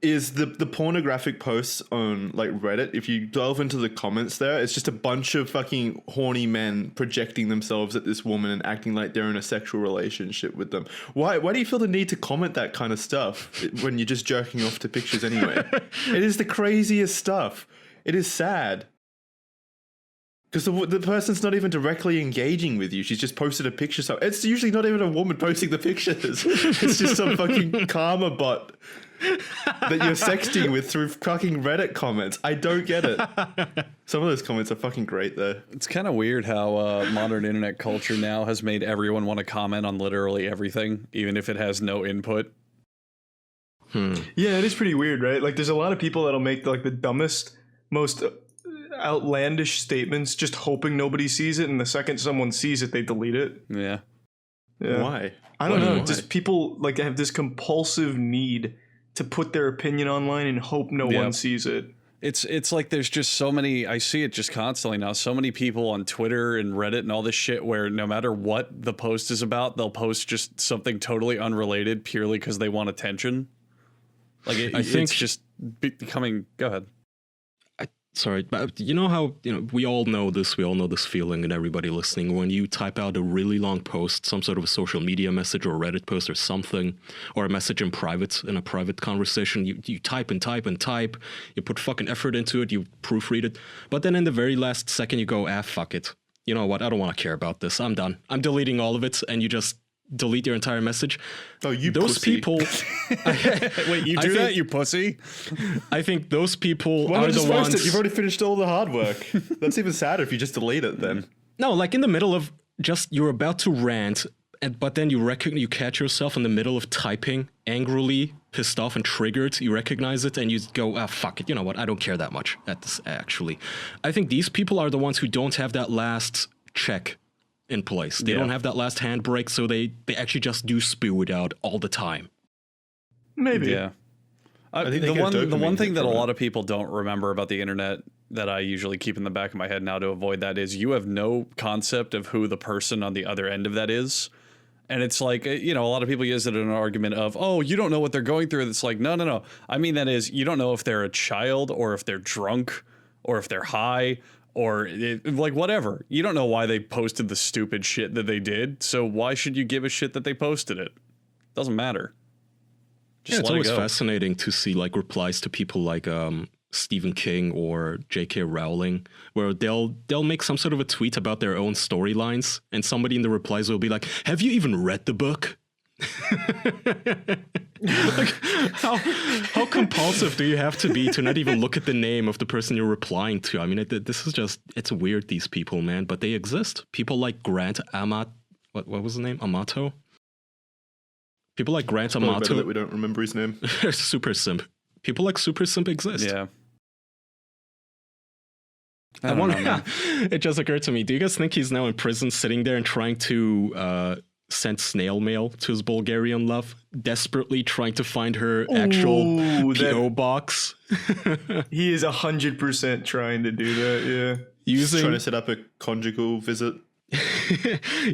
is the pornographic posts on Reddit. If you delve into the comments there, it's just a bunch of fucking horny men projecting themselves at this woman and acting like they're in a sexual relationship with them. Why do you feel the need to comment that kind of stuff when you're just jerking off to pictures anyway? It is the craziest stuff. It is sad. Because the person's not even directly engaging with you. She's just posted a picture. So it's usually not even a woman posting the pictures. It's just some fucking karma bot that you're sexting with through fucking Reddit comments. I don't get it. Some of those comments are fucking great, though. It's kind of weird how modern internet culture now has made everyone want to comment on literally everything, even if it has no input. Yeah, it is pretty weird, right? Like, there's a lot of people that'll make like the dumbest, most outlandish statements, just hoping nobody sees it, and the second someone sees it, they delete it. Yeah. Why? I don't know. Why? Just people like have this compulsive need to put their opinion online and hope no one sees it. It's like there's just so many, I see it just constantly now, so many people on Twitter and Reddit and all this shit where no matter what the post is about, they'll post just something totally unrelated purely because they want attention. Like I think it's just becoming. Go ahead. Sorry, but you know how, we all know this feeling, and everybody listening, when you type out a really long post, some sort of a social media message or a Reddit post or something, or a message in a private conversation, you type and type and type, you put fucking effort into it, you proofread it, but then in the very last second you go, fuck it. You know what, I don't want to care about this, I'm done. I'm deleting all of it, and you just delete your entire message. Oh, you those pussy. people. Wait, you do that, you pussy? I think those people Why are not just the post ones. it? You've already finished all the hard work. That's even sadder if you just delete it then. No, like in the middle of you're about to rant, but then you catch yourself in the middle of typing, angrily, pissed off and triggered. You recognize it and you go, fuck it. You know what? I don't care that much. That's actually. I think these people are the ones who don't have that last check in place. They don't have that last handbrake, so they actually just do spew it out all the time. Maybe. Yeah. I think the one dopamine thing hit that a from lot of people don't remember about the internet that I usually keep in the back of my head now to avoid that is you have no concept of who the person on the other end of that is. And it's like, a lot of people use it in an argument of, oh, you don't know what they're going through. It's like, no. I mean, that is, you don't know if they're a child or if they're drunk or if they're high or like whatever. You don't know why they posted the stupid shit that they did. So why should you give a shit that they posted it? Doesn't matter. Just It's let it always go. fascinating to see like replies to people like Stephen King or J.K. Rowling, where they'll make some sort of a tweet about their own storylines, and somebody in the replies will be like, "Have you even read the book?" Like, how compulsive do you have to be to not even look at the name of the person you're replying to? I mean, this is just, it's weird, these people, man, but they exist. People like Grant Amat, what was his name? Amato? People like Grant Probably better Amato. that we don't remember his name. Super Simp. People like Super Simp exist. Yeah. I wonder, it just occurred to me, do you guys think he's now in prison sitting there and trying to send snail mail to his Bulgarian love, desperately trying to find her actual PO box? He is 100% trying to do that, yeah. Trying to set up a conjugal visit.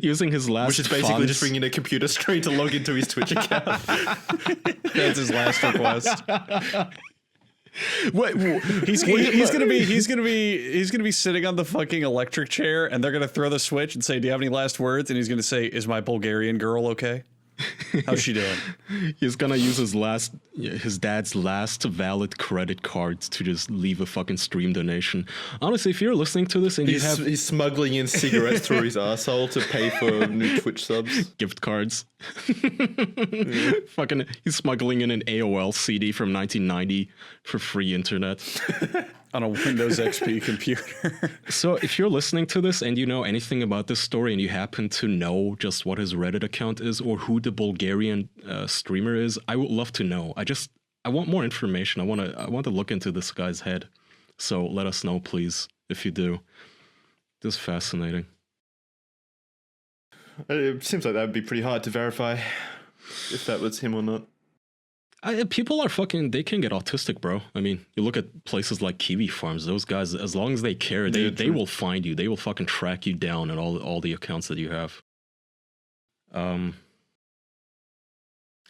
Using his last Which is basically funds. just bringing a computer screen to log into his Twitch account. That's his last request. What? He's gonna be sitting on the fucking electric chair, and they're gonna throw the switch and say, "Do you have any last words?" And he's gonna say, "Is my Bulgarian girl okay? How's she doing?" He's gonna use his dad's last valid credit card to just leave a fucking stream donation. Honestly, if you're listening to this and He's smuggling in cigarettes through his arsehole to pay for new Twitch subs. gift cards, fucking, he's smuggling in an AOL CD from 1990 for free internet. On a Windows XP computer. So if you're listening to this and you know anything about this story and you happen to know just what his Reddit account is or who the Bulgarian streamer is, I would love to know. I want more information. I want to look into this guy's head. So let us know, please, if you do. This is fascinating. It seems like that would be pretty hard to verify if that was him or not. People are fucking, they can get autistic, bro. I mean, you look at places like Kiwi Farms, those guys, as long as they care, they will find you. They will fucking track you down and all the accounts that you have. That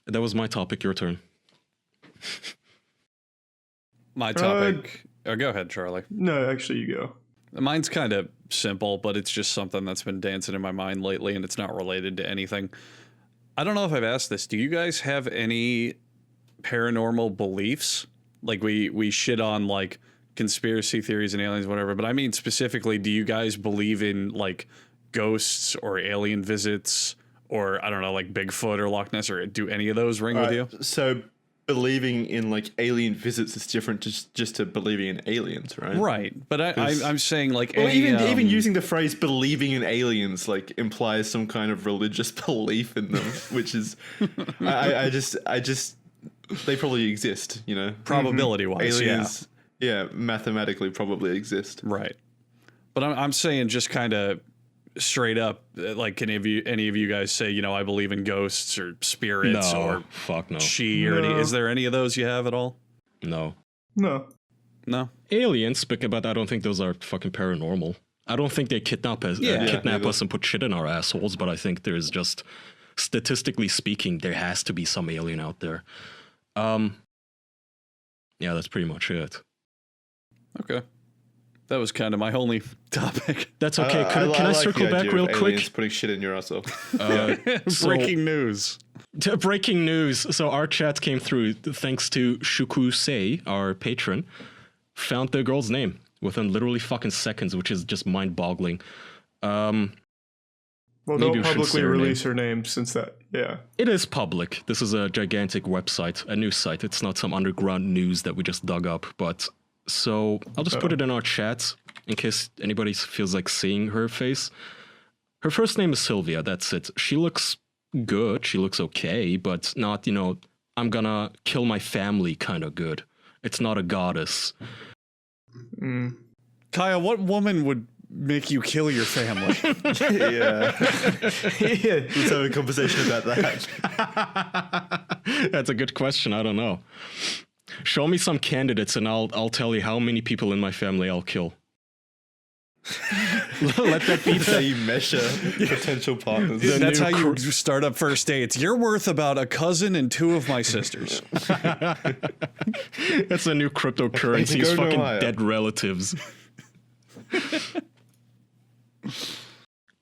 was my topic. Your turn. My topic. Go ahead, Charlie. No, actually, you go. Mine's kind of simple, but it's just something that's been dancing in my mind lately, and it's not related to anything. I don't know if I've asked this. Do you guys have any paranormal beliefs? Like we shit on like conspiracy theories and aliens, whatever. But I mean specifically, do you guys believe in like ghosts or alien visits or I don't know, like Bigfoot or Loch Ness, or do any of those ring with you? So believing in like alien visits is different just to believing in aliens, right? Right, but I'm saying like Well, any, even using the phrase "believing in aliens" like implies some kind of religious belief in them, which is, I just they probably exist, you know, probability wise, aliens, yeah, mathematically probably exist, right. But I'm saying just kind of straight up, like, can any of you guys say, you know, I believe in ghosts or spirits or fuck no. or any? Is there any of those you have at all? No. No. No. Aliens, but I don't think those are fucking paranormal. I don't think they kidnap us, us and put shit in our assholes, but I think there's just, statistically speaking, there has to be some alien out there. Yeah, that's pretty much it. Okay. That was kind of my only topic. That's okay. Can I circle back real quick? Putting shit in your asshole. Breaking news. Breaking news. So our chat came through thanks to Shukusei, our patron, found the girl's name within literally fucking seconds, which is just mind-boggling. Well, don't publicly release her name since that, yeah. It is public. This is a gigantic website, a news site. It's not some underground news that we just dug up, but... So I'll just put it in our chat in case anybody feels like seeing her face. Her first name is Sylvia, that's it. She looks good, she looks okay, but not, you know, I'm gonna kill my family kind of good. It's not a goddess. Kyle, what woman would make you kill your family? Yeah. Let's have a conversation about that. That's a good question, I don't know. Show me some candidates and I'll tell you how many people in my family I'll kill. Let that be how you measure potential partners. That's how you start up first dates. You're worth about a cousin and 2 of my sisters. That's a new cryptocurrency. It's fucking dead relatives.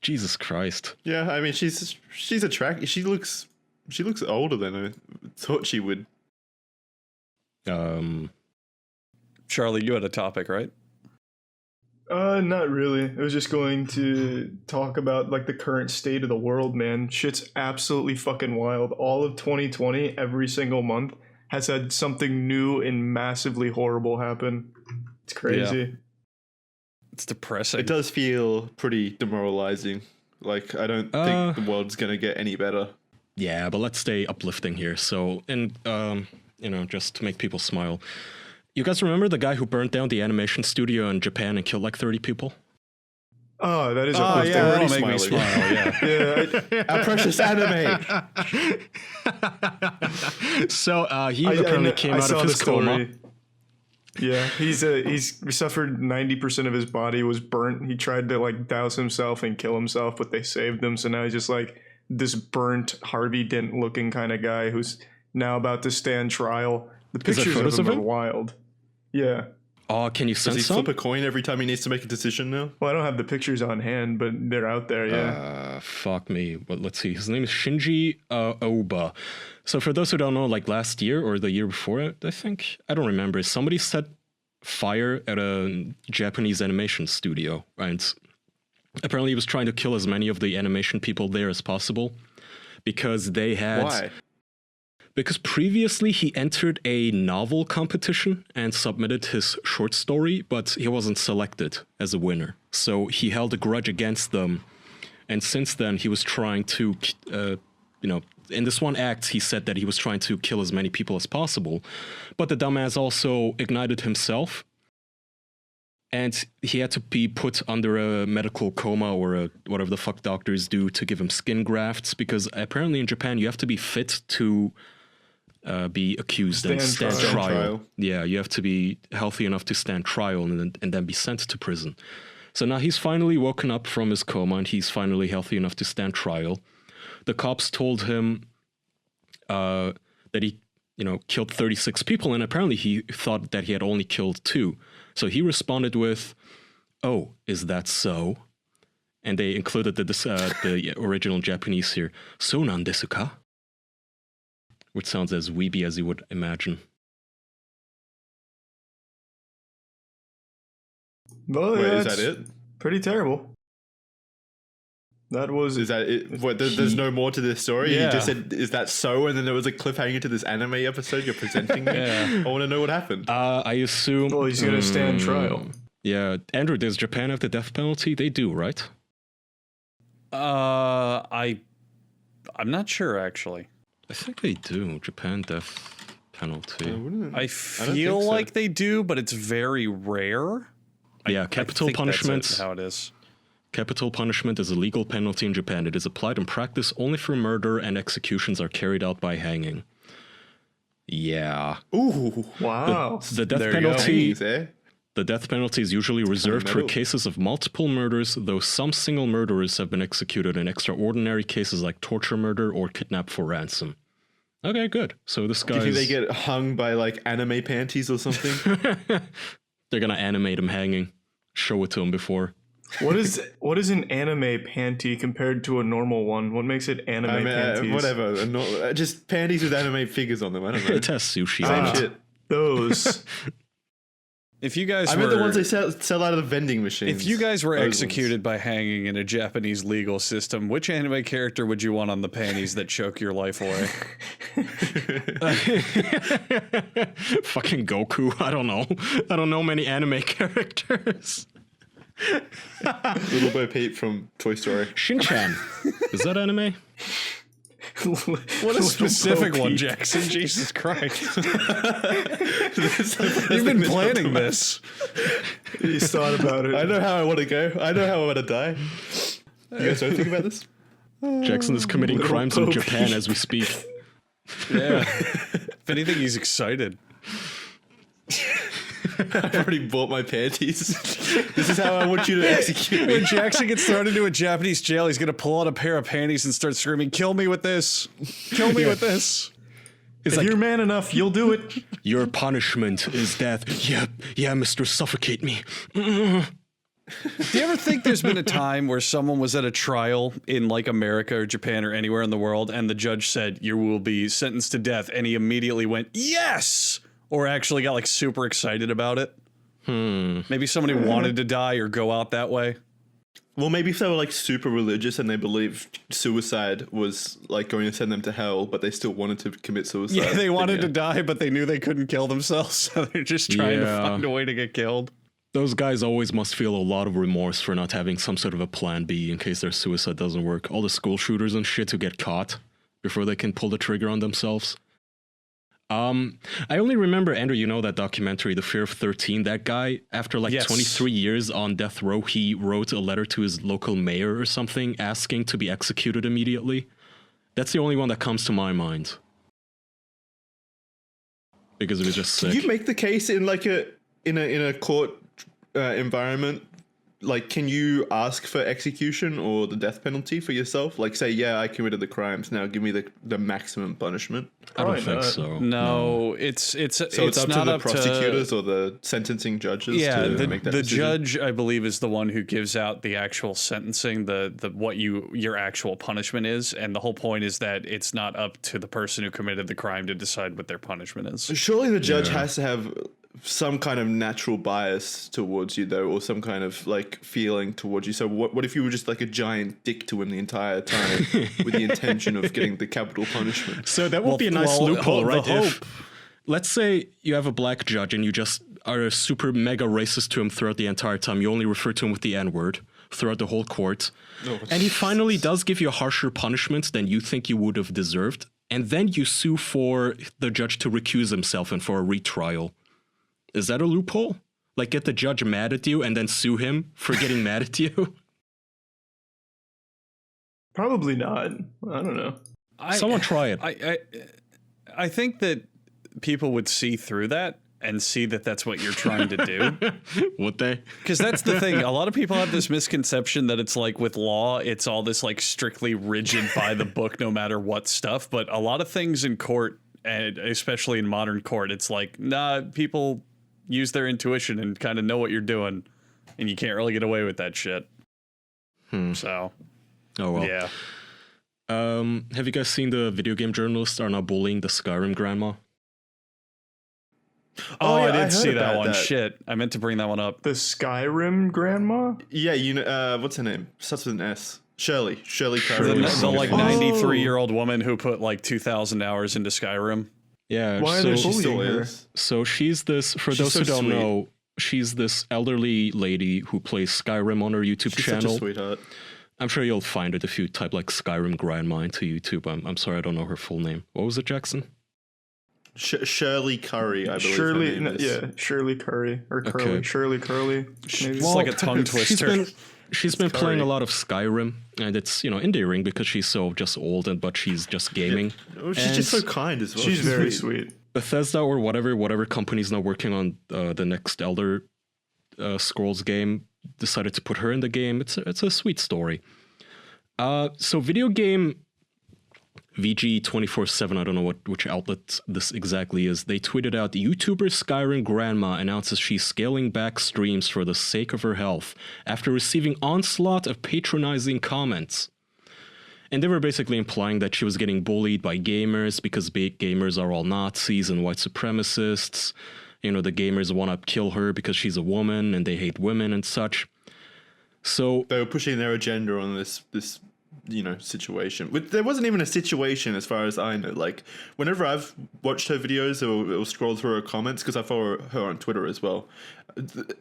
Jesus Christ. Yeah, I mean she's attractive. She looks older than I thought she would. Charlie, you had a topic, right? Not really. I was just going to talk about like the current state of the world, man. Shit's absolutely fucking wild. All of 2020, every single month, has had something new and massively horrible happen. It's crazy. Yeah. It's depressing. It does feel pretty demoralizing. Like, I don't think the world's gonna get any better. Yeah, but let's stay uplifting here. So, and you know, just to make people smile. You guys remember the guy who burnt down the animation studio in Japan and killed like 30 people? Oh, that is uplifting. Yeah, that'll make me smile. Yeah. Our precious anime. So he apparently came out of his coma. Yeah, he suffered 90% of his body was burnt. He tried to like douse himself and kill himself, but they saved him. So now he's just like this burnt Harvey Dent looking kind of guy who's now about to stand trial. The pictures of him are wild. Yeah. Oh, can you send Does he some? flip a coin every time he needs to make a decision now? Well, I don't have the pictures on hand, but they're out there, yeah. Fuck me. But let's see. His name is Shinji Oba. So for those who don't know, like last year or the year before it, I think, I don't remember, somebody set fire at a Japanese animation studio, and apparently he was trying to kill as many of the animation people there as possible because they had... Why? Because previously he entered a novel competition and submitted his short story, but he wasn't selected as a winner. So he held a grudge against them. And since then, he was trying to, in this one act, he said that he was trying to kill as many people as possible. But the dumbass also ignited himself. And he had to be put under a medical coma or whatever the fuck doctors do to give him skin grafts. Because apparently in Japan, you have to be fit to... be accused and stand trial. Yeah, you have to be healthy enough to stand trial and then be sent to prison. So now he's finally woken up from his coma and he's finally healthy enough to stand trial. The cops told him that he, killed 36 people, and apparently he thought that he had only killed 2. So he responded with, "Oh, is that so?" And they included the original Japanese here. "So nan desu ka?" Which sounds as weeby as you would imagine. Well, wait, is that it? Pretty terrible. That was Is that it? What, there's no more to this story? Yeah. You just said, is that so? And then there was a cliffhanger to this anime episode you're presenting me? Yeah. I want to know what happened. I assume. well, he's gonna stand trial. Yeah, Andrew, does Japan have the death penalty? They do, right? I'm not sure actually. I think they do. Japan death penalty. I feel so. like they do, but it's very rare. Yeah, I capital think punishment. that's how it is. Capital punishment is a legal penalty in Japan. It is applied in practice only for murder, and executions are carried out by hanging. Yeah. Ooh. Wow. The death There you go. penalty. Hangings, eh? The death penalty is usually reserved for metal. cases of multiple murders, though some single murderers have been executed in extraordinary cases like torture murder or kidnap for ransom. Okay, good. So this Do you guy's... think they get hung by like anime panties or something? They're gonna animate him hanging. Show it to him before. What is an anime panty compared to a normal one? What makes it anime I mean, panties? whatever. Just panties with anime figures on them. I don't know. It has sushi Same on it. shit. Those. If you guys I were meant the ones they sell out of the vending machines. if you guys were Those executed by hanging in a Japanese legal system, which anime character would you want on the panties that choke your life away? Fucking Goku. I don't know. I don't know many anime characters. ones. Little Bo Peep from Toy Story. Shin-chan. Is that anime? What a specific one, Jackson. Jesus Christ. You've been planning this. He's thought about it. I know how I want to go. I know how I want to die. You guys don't think about this? Jackson is committing Little crimes in Bo Japan Peep. as we speak. Yeah. If anything, he's excited. I've already bought my panties. This is how I want you to execute me. When Jackson gets thrown into a Japanese jail, he's going to pull out a pair of panties and start screaming, "Kill me with this! Kill me with this!" It's If like, you're man enough, you'll do it. your punishment is death. Yeah, mister, suffocate me. Do you ever think there's been a time where someone was at a trial in like America or Japan or anywhere in the world and the judge said, "You will be sentenced to death," and he immediately went, "Yes!" Or actually got like super excited about it? Maybe somebody wanted to die or go out that way. Well, maybe if they were like super religious and they believed suicide was like going to send them to hell, but they still wanted to commit suicide. Yeah, they then wanted yeah. to die, but they knew they couldn't kill themselves, so they're just trying to Yeah. find a way to get killed. Those guys always must feel a lot of remorse for not having some sort of a plan B in case their suicide doesn't work. All the school shooters and shit who get caught before they can pull the trigger on themselves. I only remember, Andrew, you know that documentary, The Fear of 13? That guy, after like Yes. 23 years on death row, he wrote a letter to his local mayor or something asking to be executed immediately. That's the only one that comes to my mind. Because it was just sick. Can you make the case in like in a court environment? Like, can you ask for execution or the death penalty for yourself? Like, say, yeah, I committed the crimes. Now, give me the maximum punishment. I don't Probably think not. so. No, it's So it's up to not the up prosecutors or the sentencing judges. Yeah, to make that the decision? judge, I believe, is the one who gives out the actual sentencing, the what your actual punishment is, and the whole point is that it's not up to the person who committed the crime to decide what their punishment is. Surely the judge Yeah. has to have some kind of natural bias towards you, though, or some kind of like feeling towards you. So what if you were just like a giant dick to him the entire time with the intention of getting the capital punishment? So that would be a nice loophole, the right? If, hope. let's say you have a black judge and you just are a super mega racist to him throughout the entire time. You only refer to him with the N-word throughout the whole court. And he finally does give you a harsher punishment than you think you would have deserved. And then you sue for the judge to recuse himself and for a retrial. Is that a loophole? Like, get the judge mad at you and then sue him for getting mad at you? Probably not. I don't know. Someone try it. I think that people would see through that and see that that's what you're trying to do. Would they? Because that's the thing. A lot of people have this misconception that it's like with law, it's all this like strictly rigid by the book, no matter what stuff. But a lot of things in court, and especially in modern court, it's like, nah, people use their intuition and kind of know what you're doing, and you can't really get away with that shit. So, Oh, well. yeah. Have you guys seen the video game journalists are now bullying the Skyrim Grandma? Oh, yeah, I I did heard see that about one. that. Shit. I meant to bring that one up. The Skyrim Grandma? Yeah, you know, what's her name? Starts with an S. Shirley Curry. The like 93-year-old woman who put like 2,000 hours into Skyrim. Yeah. Why are so they She still bullying her? is. So she's this, for She's those so who don't sweet. know, she's this elderly lady who plays Skyrim on her YouTube She's channel. such a sweetheart. I'm sure you'll find it if you type like Skyrim Grandma into YouTube. I'm sorry, I don't know her full name. What was it, Jackson? Shirley Curry, I believe. her name is. Shirley Curry or Curly. Okay. Shirley Curly. Maybe. It's like a tongue twister. She's been playing Curry. a lot of Skyrim, and it's, endearing because she's so just old, but she's just gaming. Oh, she's just so kind as well. She's very sweet. Bethesda or whatever company's now working on the next Elder Scrolls game decided to put her in the game. It's a sweet story. So video game VG247, I don't know which outlet this exactly is. They tweeted out, YouTuber Skyrim Grandma announces she's scaling back streams for the sake of her health after receiving onslaught of patronizing comments. And they were basically implying that she was getting bullied by gamers because gamers are all Nazis and white supremacists. The gamers want to kill her because she's a woman and they hate women and such. So They were pushing their agenda on this situation. But there wasn't even a situation as far as I know. Like, whenever I've watched her videos or scrolled through her comments, because I follow her on Twitter as well,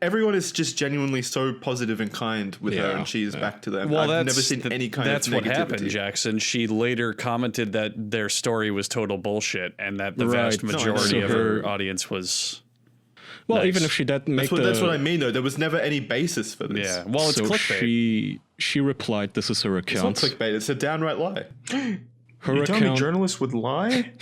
everyone is just genuinely so positive and kind with her, and she's back to them. Well, I've never seen any kind of negativity. That's what happened, Jackson. She later commented that their story was total bullshit and that the vast Right. majority So of her audience was... Well, Nice. even if she didn't make That's what I mean, though. There was never any basis for this. Yeah, well, it's so clickbait. she replied, this is her It's not account. clickbait. It's a downright lie. Her You tell me account, journalists would lie?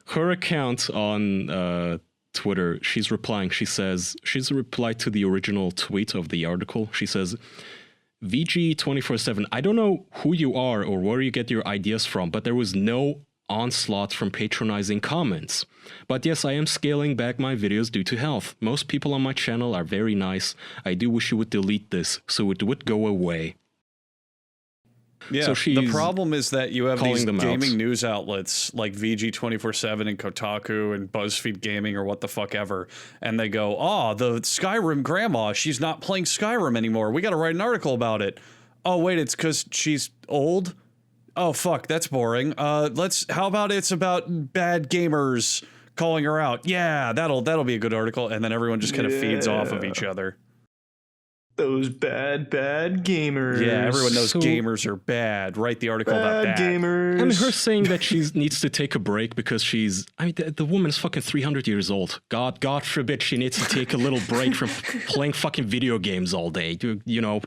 her account on Twitter, she's replying. She says, she's replied to the original tweet of the article. She says, VG247, I don't know who you are or where you get your ideas from, but there was no onslaught from patronizing comments. But yes, I am scaling back my videos due to health. Most people on my channel are very nice. I do wish you would delete this so it would go away. Yeah, So the she's problem is that you have these calling them gaming out. news outlets like VG247 and Kotaku and BuzzFeed Gaming or what the fuck ever, and they go, the Skyrim Grandma, she's not playing Skyrim anymore. We got to write an article about it. Oh, wait, it's because she's old? Oh, fuck, that's boring. How about it's about bad gamers calling her out? Yeah, that'll be a good article. And then everyone just kind of feeds off of each other. Those bad gamers. Yeah, everyone knows So- gamers are bad. Write the article about Bad that. gamers. I mean, her saying that she needs to take a break because the woman's fucking 300 years old. God forbid she needs to take a little break from playing fucking video games all day.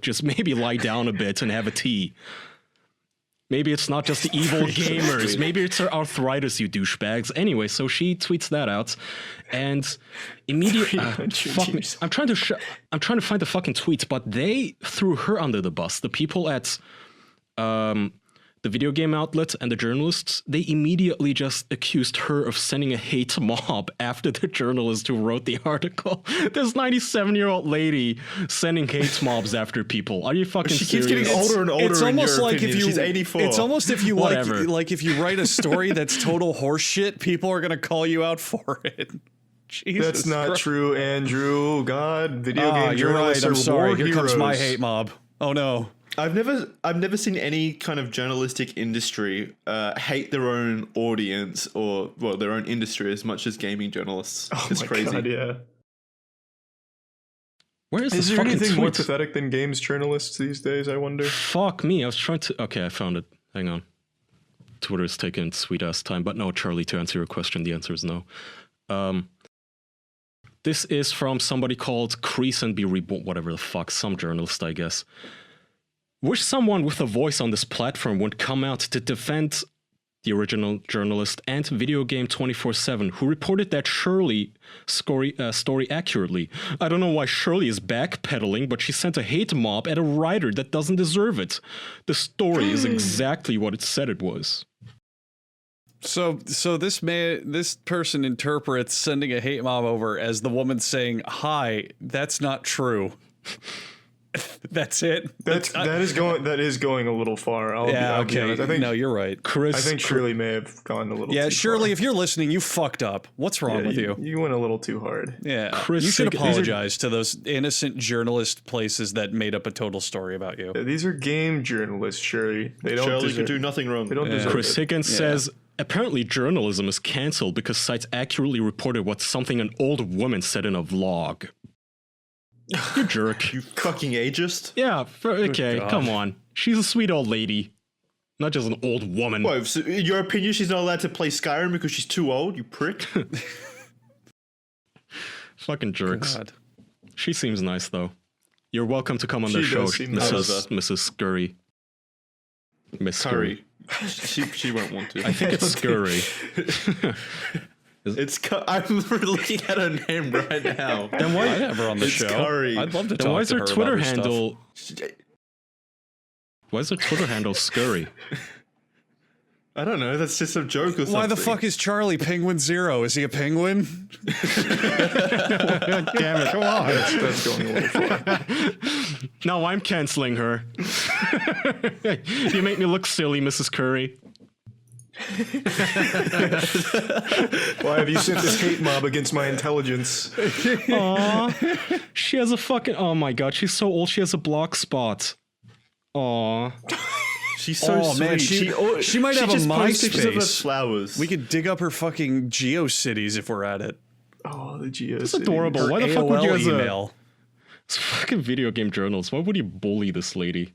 Just maybe lie down a bit and have a tea. Maybe it's not just the evil gamers. Maybe it's her arthritis, you douchebags. Anyway, so she tweets that out, and immediately, I'm trying to find the fucking tweet, but they threw her under the bus. The people at the video game outlet and the journalists, they immediately just accused her of sending a hate mob after the journalist who wrote the article. This 97-year-old lady sending hate mobs after people. Are you fucking She keeps serious? getting older and older. It's almost in your like opinion. if you She's 84. It's almost if you Whatever. like if you write a story that's total horseshit, people are gonna call you out for it. Jesus That's not Christ. true, Andrew. God, video game You're right. journalists I'm are sorry. war Here comes my heroes. hate mob. Oh no. I've never seen any kind of journalistic industry hate their own audience or their own industry as much as gaming journalists. Oh It's my crazy. God, yeah. Where is Is this there fucking anything more tweet? pathetic than games journalists these days, I wonder? Fuck me. I was trying to... Okay, I found it. Hang on. Twitter's taking sweet-ass time. But no, Charlie, to answer your question, the answer is no. This is from somebody called Crease and Be Reborn, whatever the fuck, some journalist, I guess. Wish someone with a voice on this platform would come out to defend the original journalist and Video Game 24/7, who reported that Shirley story accurately. I don't know why Shirley is backpedaling, but she sent a hate mob at a writer that doesn't deserve it. The story is exactly what it said it was. So this person interprets sending a hate mob over as the woman saying, "Hi, that's not true." That's it. That is going a little far. I'll be honest. I think no, you're right. I think Shirley may have gone a little. Yeah, too Shirley, far. if you're listening, you fucked up. What's wrong with you? You went a little too hard. Yeah, you should apologize to those innocent journalist places that made up a total story about you. These are game journalists, Shirley. They don't. Shirley could do nothing wrong. They don't deserve Chris it. Higgins says, apparently journalism is cancelled because sites accurately reported what something an old woman said in a vlog. You jerk. You fucking ageist. Yeah, okay, God. come on. She's a sweet old lady. Not just an old woman. What, so in your opinion, she's not allowed to play Skyrim because she's too old, you prick? Fucking jerks. God. She seems nice, though. You're welcome to come on the She show, does seem nice. Mrs. Scurry. Miss Scurry. Curry. She won't want to. I think it's Scurry. I'm looking at her name right now. Then why? I'd have her on the show. Curry. I'd love to Then talk why is to her her Twitter about her stuff. handle? Why is her Twitter handle Scurry? I don't know. That's just a joke or something. Why the fuck is Charlie Penguin Zero? Is he a penguin? God damn it! Come on. That's going a little far. No, I'm canceling her. You make me look silly, Mrs. Curry. Why have you sent this hate mob against my intelligence? Aw, she has a fucking. Oh my god, she's so old. She has a block spot. Aw. She's so Oh, sweet. man, she might have a just posts pictures of her MySpace. flowers. We could dig up her fucking GeoCities if we're at it. Oh, the Geo. It's adorable. Her Why the fuck would you AOL as a email. it's fucking video game journalist? Why would you bully this lady?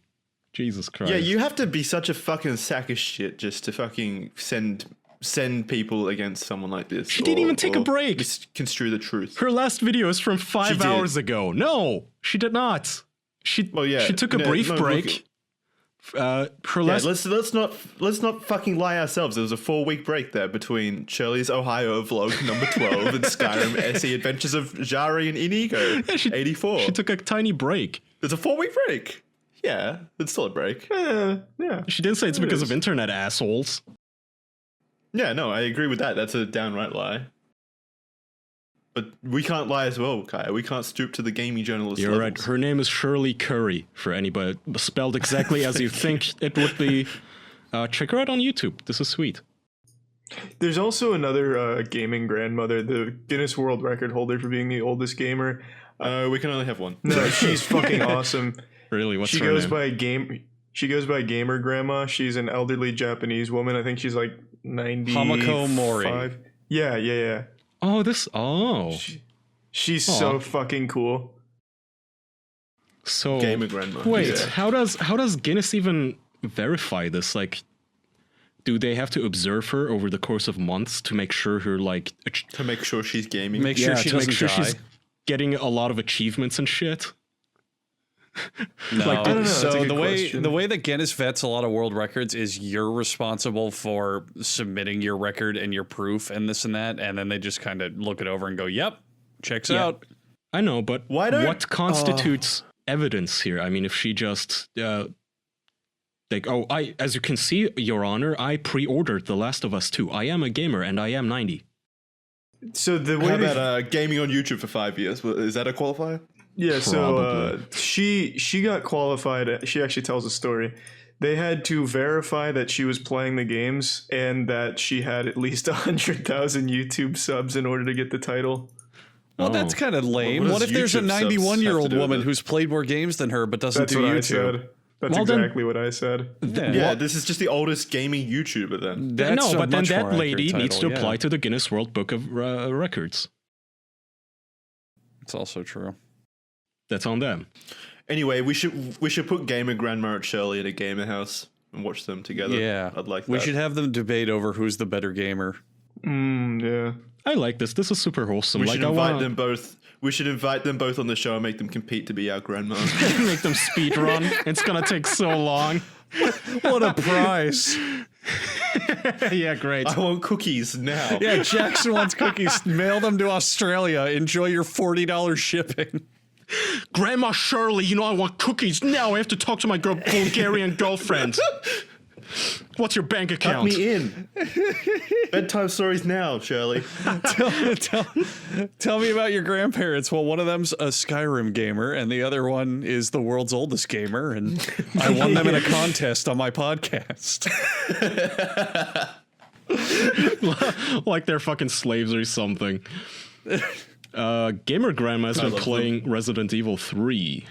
Jesus Christ. Yeah, you have to be such a fucking sack of shit just to fucking send people against someone like this. She didn't even take a break. Misconstrue the truth. Her last video is from 5 She did. hours ago. No, she did not. She took a brief break. Her last. Let's not fucking lie ourselves. There was a 4-week break there between Shirley's Ohio vlog number 12 and Skyrim SE Adventures of Jari and Inigo 84. She took a tiny break. There's a 4-week break. Yeah, it's still a break. Yeah. She didn't say it's because of internet assholes. Yeah, no, I agree with that. That's a downright lie. But we can't lie as well, Kaya. We can't stoop to the gaming journalist You're right. levels. Her name is Shirley Curry, for anybody, spelled exactly as you think it would be. Check her out on YouTube. This is sweet. There's also another gaming grandmother, the Guinness World Record holder for being the oldest gamer. We can only have one. No, she's fucking awesome. Really, what's She her goes name? by She goes by Gamer Grandma. She's an elderly Japanese woman. I think she's like 90. Hamako Mori. Yeah. Oh, this. Oh, She's Aw. so fucking cool. so Gamer Grandma. wait, Yeah. how does Guinness even verify this? Like, do they have to observe her over the course of months to make sure her To make sure she's gaming. Make sure she doesn't die. she's getting a lot of achievements and shit? No. Like, I don't know. That's a So good the question. way that Guinness vets a lot of world records is you're responsible for submitting your record and your proof and this and that, and then they just kind of look it over and go, "Yep, checks Yeah. out." I know, but Why don't- what constitutes evidence here? I mean, if she just like, oh, as you can see, Your Honor, I pre-ordered The Last of Us 2. I am a gamer and I am 90. So the way How they about gaming on YouTube for 5 years? Is that a qualifier? Yeah, so Probably. she got qualified. She actually tells a story. They had to verify that she was playing the games and that she had at least 100,000 YouTube subs in order to get the title. Well, Oh. that's kind of lame. what What does if there's a YouTube subs have to 91-year-old do with woman it? who's played more games than her but doesn't That's do what I YouTube? said. That's Well, then- exactly what I said. Yeah, this is just the oldest gaming YouTuber then. That's no, a but then much that more accurate lady needs to title, apply yeah. to the Guinness World Book of Records. It's also true. That's on them. Anyway, we should put Gamer Grandma and Shirley in a gamer house and watch them together. Yeah, I'd like that. We should have them debate over who's the better gamer. Yeah. I like this. This is super wholesome. We Like, should I invite want them both. We should invite them both on the show and make them compete to be our grandma. to make them speed run. It's gonna take so long. What a prize! Yeah, great. I want cookies now. Yeah, Jackson wants cookies. Mail them to Australia. Enjoy your $40 shipping. Grandma Shirley, you know I want cookies now. I have to talk to my Bulgarian girlfriend. What's your bank Cut account? me in. Bedtime stories now, Shirley. Tell me about your grandparents. Well, one of them's a Skyrim gamer, and the other one is the world's oldest gamer, and I won them in a contest on my podcast. Like they're fucking slaves or something. Gamer Grandma has been playing Resident Evil 3.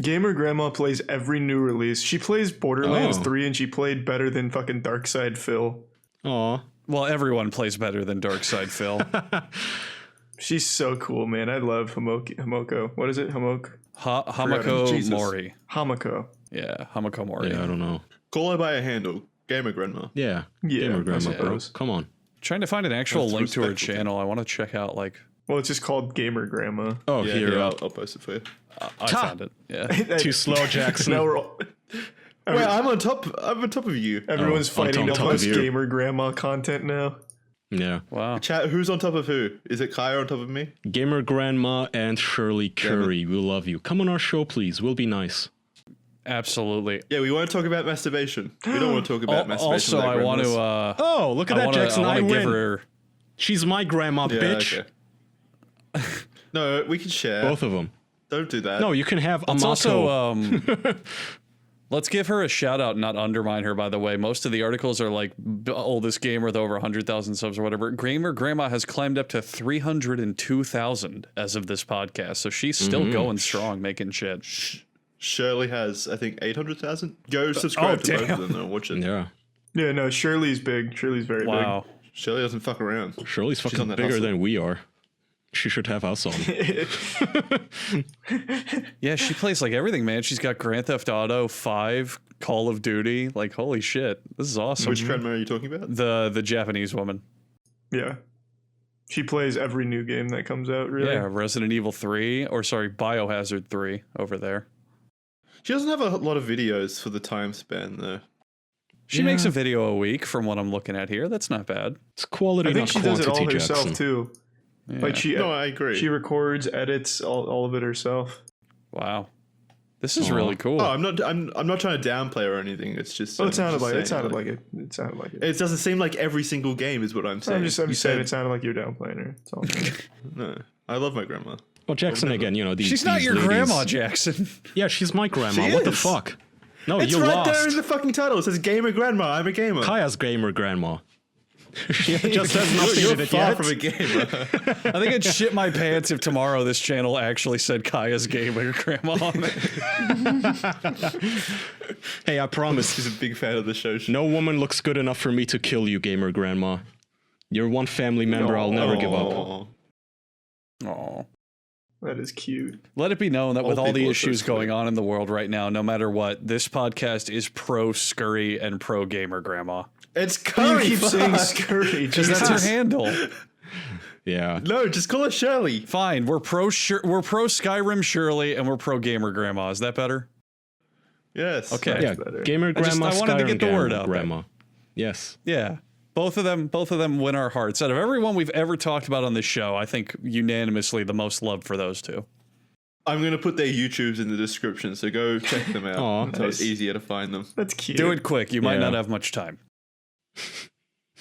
Gamer Grandma plays every new release. She plays Borderlands Oh. 3, and she played better than fucking Darkside Phil. Aw. Well, everyone plays better than Darkside Phil. She's so cool, man. I love Hamoko. What is it? Hamako Jesus. Mori. Hamako. Yeah, Hamako Mori. Yeah, I don't know. Call her by a handle. Gamer Grandma. Yeah. Yeah, Gamer I Grandma, bro. suppose. Come on. Trying to find an actual That's link to her respectful. channel. I want to check out, like, Well, it's just called Gamer Grandma. Oh, Yeah, here. I'll post it for you. I found it. Yeah. Too slow, Jackson. Now we're all, Wait, I'm on top of you. everyone's on fighting to top of post you. Gamer Grandma content now. Yeah. Wow. Chat, who's on top of who? Is it Kaya on top of me? Gamer Grandma and Shirley Curry. We love you. Come on our show, please. We'll be nice. Absolutely. Yeah, we want to talk about masturbation. We don't want to talk about masturbation. Also, with our I want grandmas. to. Oh, look at that, Jackson. I give win. her. She's my grandma, Yeah, bitch. okay. No, we can share. Both of them. Don't do that. No, you can have It's Amato. also. Let's give her a shout out, not undermine her, by the way. Most of the articles are like oldest gamer with over 100,000 subs or whatever. Gamer Grandma has climbed up to 302,000 as of this podcast. So she's still going strong, making shit. Shirley has, I think, 800,000. Go subscribe to both damn. of them and watch it. Yeah. Yeah, no, Shirley's big. Shirley's very Wow. Shirley doesn't fuck around. Shirley's on fucking that bigger hustle. than we are. She should have us on. Yeah, she plays like everything, man. She's got Grand Theft Auto 5, Call of Duty. Like, holy shit. This is awesome. Which grandma are you talking about? The Japanese woman. big. Yeah. She plays every new game that comes out, really. Yeah, Resident Evil 3, or sorry, Biohazard 3 over there. She doesn't have a lot of videos for the time span, though. She makes a video a week from what I'm looking at here. That's not bad. It's quality, I think not she does it quantity, all herself, Jackson. too. Yeah. Like, No, I agree. she records, edits, all of it herself. Wow. This is really cool. Oh, I'm not trying to downplay her or anything. It's just. Well, it I'm sounded just like saying, it. Sounded like it. It sounded like it. It doesn't seem like every single game is what I'm saying. I'm just You saying said- it sounded like you're downplaying her. That's all. No, I love my grandma. Well, Jackson, again, you know, these She's not these your ladies- grandma, Jackson. Yeah, she's my grandma. She What the is. fuck? No, It's you right lost. there in the fucking title. It says Gamer Grandma. I'm a gamer. Kaya's gamer grandma. She just has not You're updated it far yet. from a gamer. I think I'd shit my pants if tomorrow this channel actually said Kaya's gamer grandma on it. Hey, I promise. She's a big fan of the show. No woman looks good enough for me to kill you, gamer grandma. You're one family member I'll never give up. Aw. Aw. That is cute. Let it be known that with all the people are so issues sweet. going on in the world right now, no matter what, this podcast is pro Scurry and pro gamer grandma. It's You Curry. keep saying fuck. scurry. Because that's her handle. Yeah. No, just call her Shirley. Fine, we're pro Skyrim Shirley and we're pro gamer grandma. Is that better? Yes. Okay. Yeah, better. gamer I grandma, wanted to Skyrim get the word out there. grandma. Yes. Yeah. Both of them win our hearts. Out of everyone we've ever talked about on this show, I think unanimously the most love for those two. I'm going to put their YouTubes in the description, so go check them out. Aw. So it's Nice. easier to find them. That's cute. Do it quick. You might Yeah. not have much time.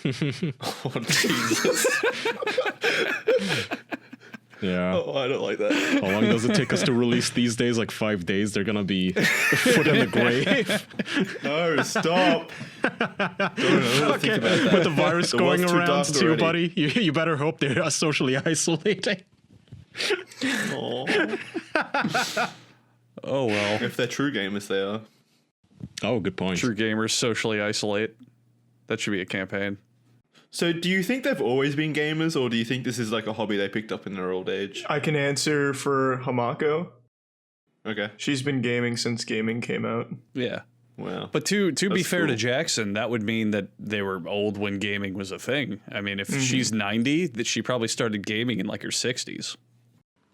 Oh, Jesus. Yeah. Oh, I don't like that. How long does it take us to release these days? Like 5 days. They're gonna be a foot in the grave. No, stop. Don't think about that. With the virus The going world's too around dark too, already. buddy. You better hope they're socially isolating. Aw. Oh well. If they're true gamers, they are. Oh, good point. True gamers socially isolate. That should be a campaign. So, do you think they've always been gamers, or do you think this is like a hobby they picked up in their old age? I can answer for Hamako. Okay. She's been gaming since gaming came out. Yeah. Wow. But to be That's fair to cool. Jackson, that would mean that they were old when gaming was a thing. I mean, if she's 90, that she probably started gaming in like her 60s.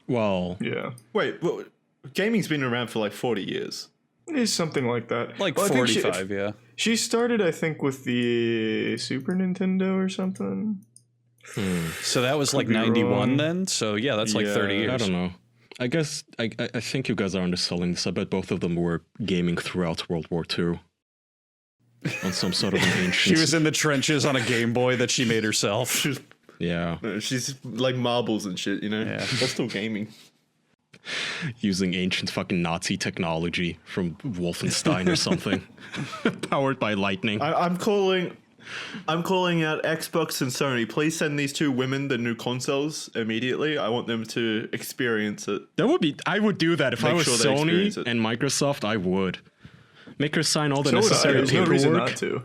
Well, Yeah. Wait, well, gaming's been around for like 40 years. It's something like that. Like Well, I think 45, yeah. She started, I think, with the Super Nintendo or something. So that was like be 91 wrong. then? So yeah, that's like 30 Yeah, years. I don't know. I guess I think you guys are underselling this. I bet both of them were gaming throughout World War II. on some sort of an ancient. She was in the trenches on a Game Boy that she made herself. Yeah, She's like marbles and shit, you know? Yeah. That's still gaming. using ancient fucking Nazi technology from Wolfenstein or something, powered by lightning. I'm calling out Xbox and Sony. Please send these two women the new consoles immediately. I want them to experience it. I would do that if I Make was sure they experience Sony it. and Microsoft. I would make her sign all the So would I. necessary There's no reason paperwork. not to.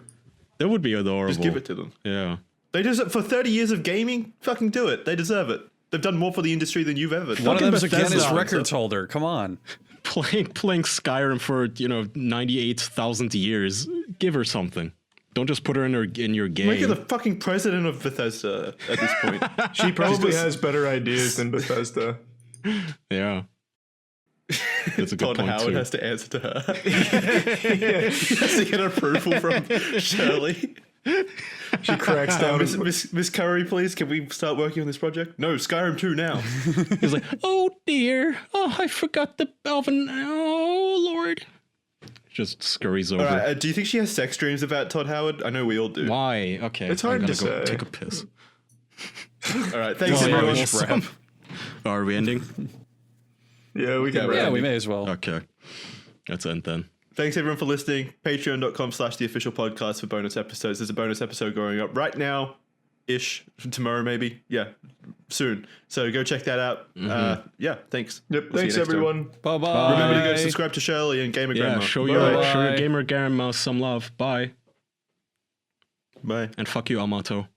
That would be adorable. Just give it to them. Yeah. They deserve for 30 years of gaming. Fucking do it. They deserve it. They've done more for the industry than you've ever done. One of them's a Bethesda. Guinness Records holder. Come on. Playing Skyrim for 98,000 years. Give her something. Don't just put her in your game. Make her the fucking president of Bethesda at this point. She probably has better ideas than Bethesda. Yeah. That's a good Todd point Howard too. has to answer to her. He has to get approval from Shirley. She cracks down. Miss Curry, please, can we start working on this project? No, Skyrim 2 now. He's like, oh dear, oh I forgot the Belvin. Oh Lord. Just scurries over. All right, do you think she has sex dreams about Todd Howard? I know we all do. Why? Okay, It's hard I'm to gonna go say. take a piss. All right, thanks Oh, yeah, everyone. we should wrap. Are we ending? Yeah, we can. Yeah, Yeah, wrap. we may as well. Okay, let's end then. Thanks everyone for listening. Patreon.com/theofficialpodcast for bonus episodes. There's a bonus episode going up right now, tomorrow maybe. Yeah, soon. So go check that out. Yeah, thanks. Yep. We'll see you Thanks, next time. everyone. Bye-bye. Remember to go subscribe to Shirley and Gamer Yeah, Grandma. show your Bye. gamer grandma some love. Bye, Bye. and fuck you, Amato.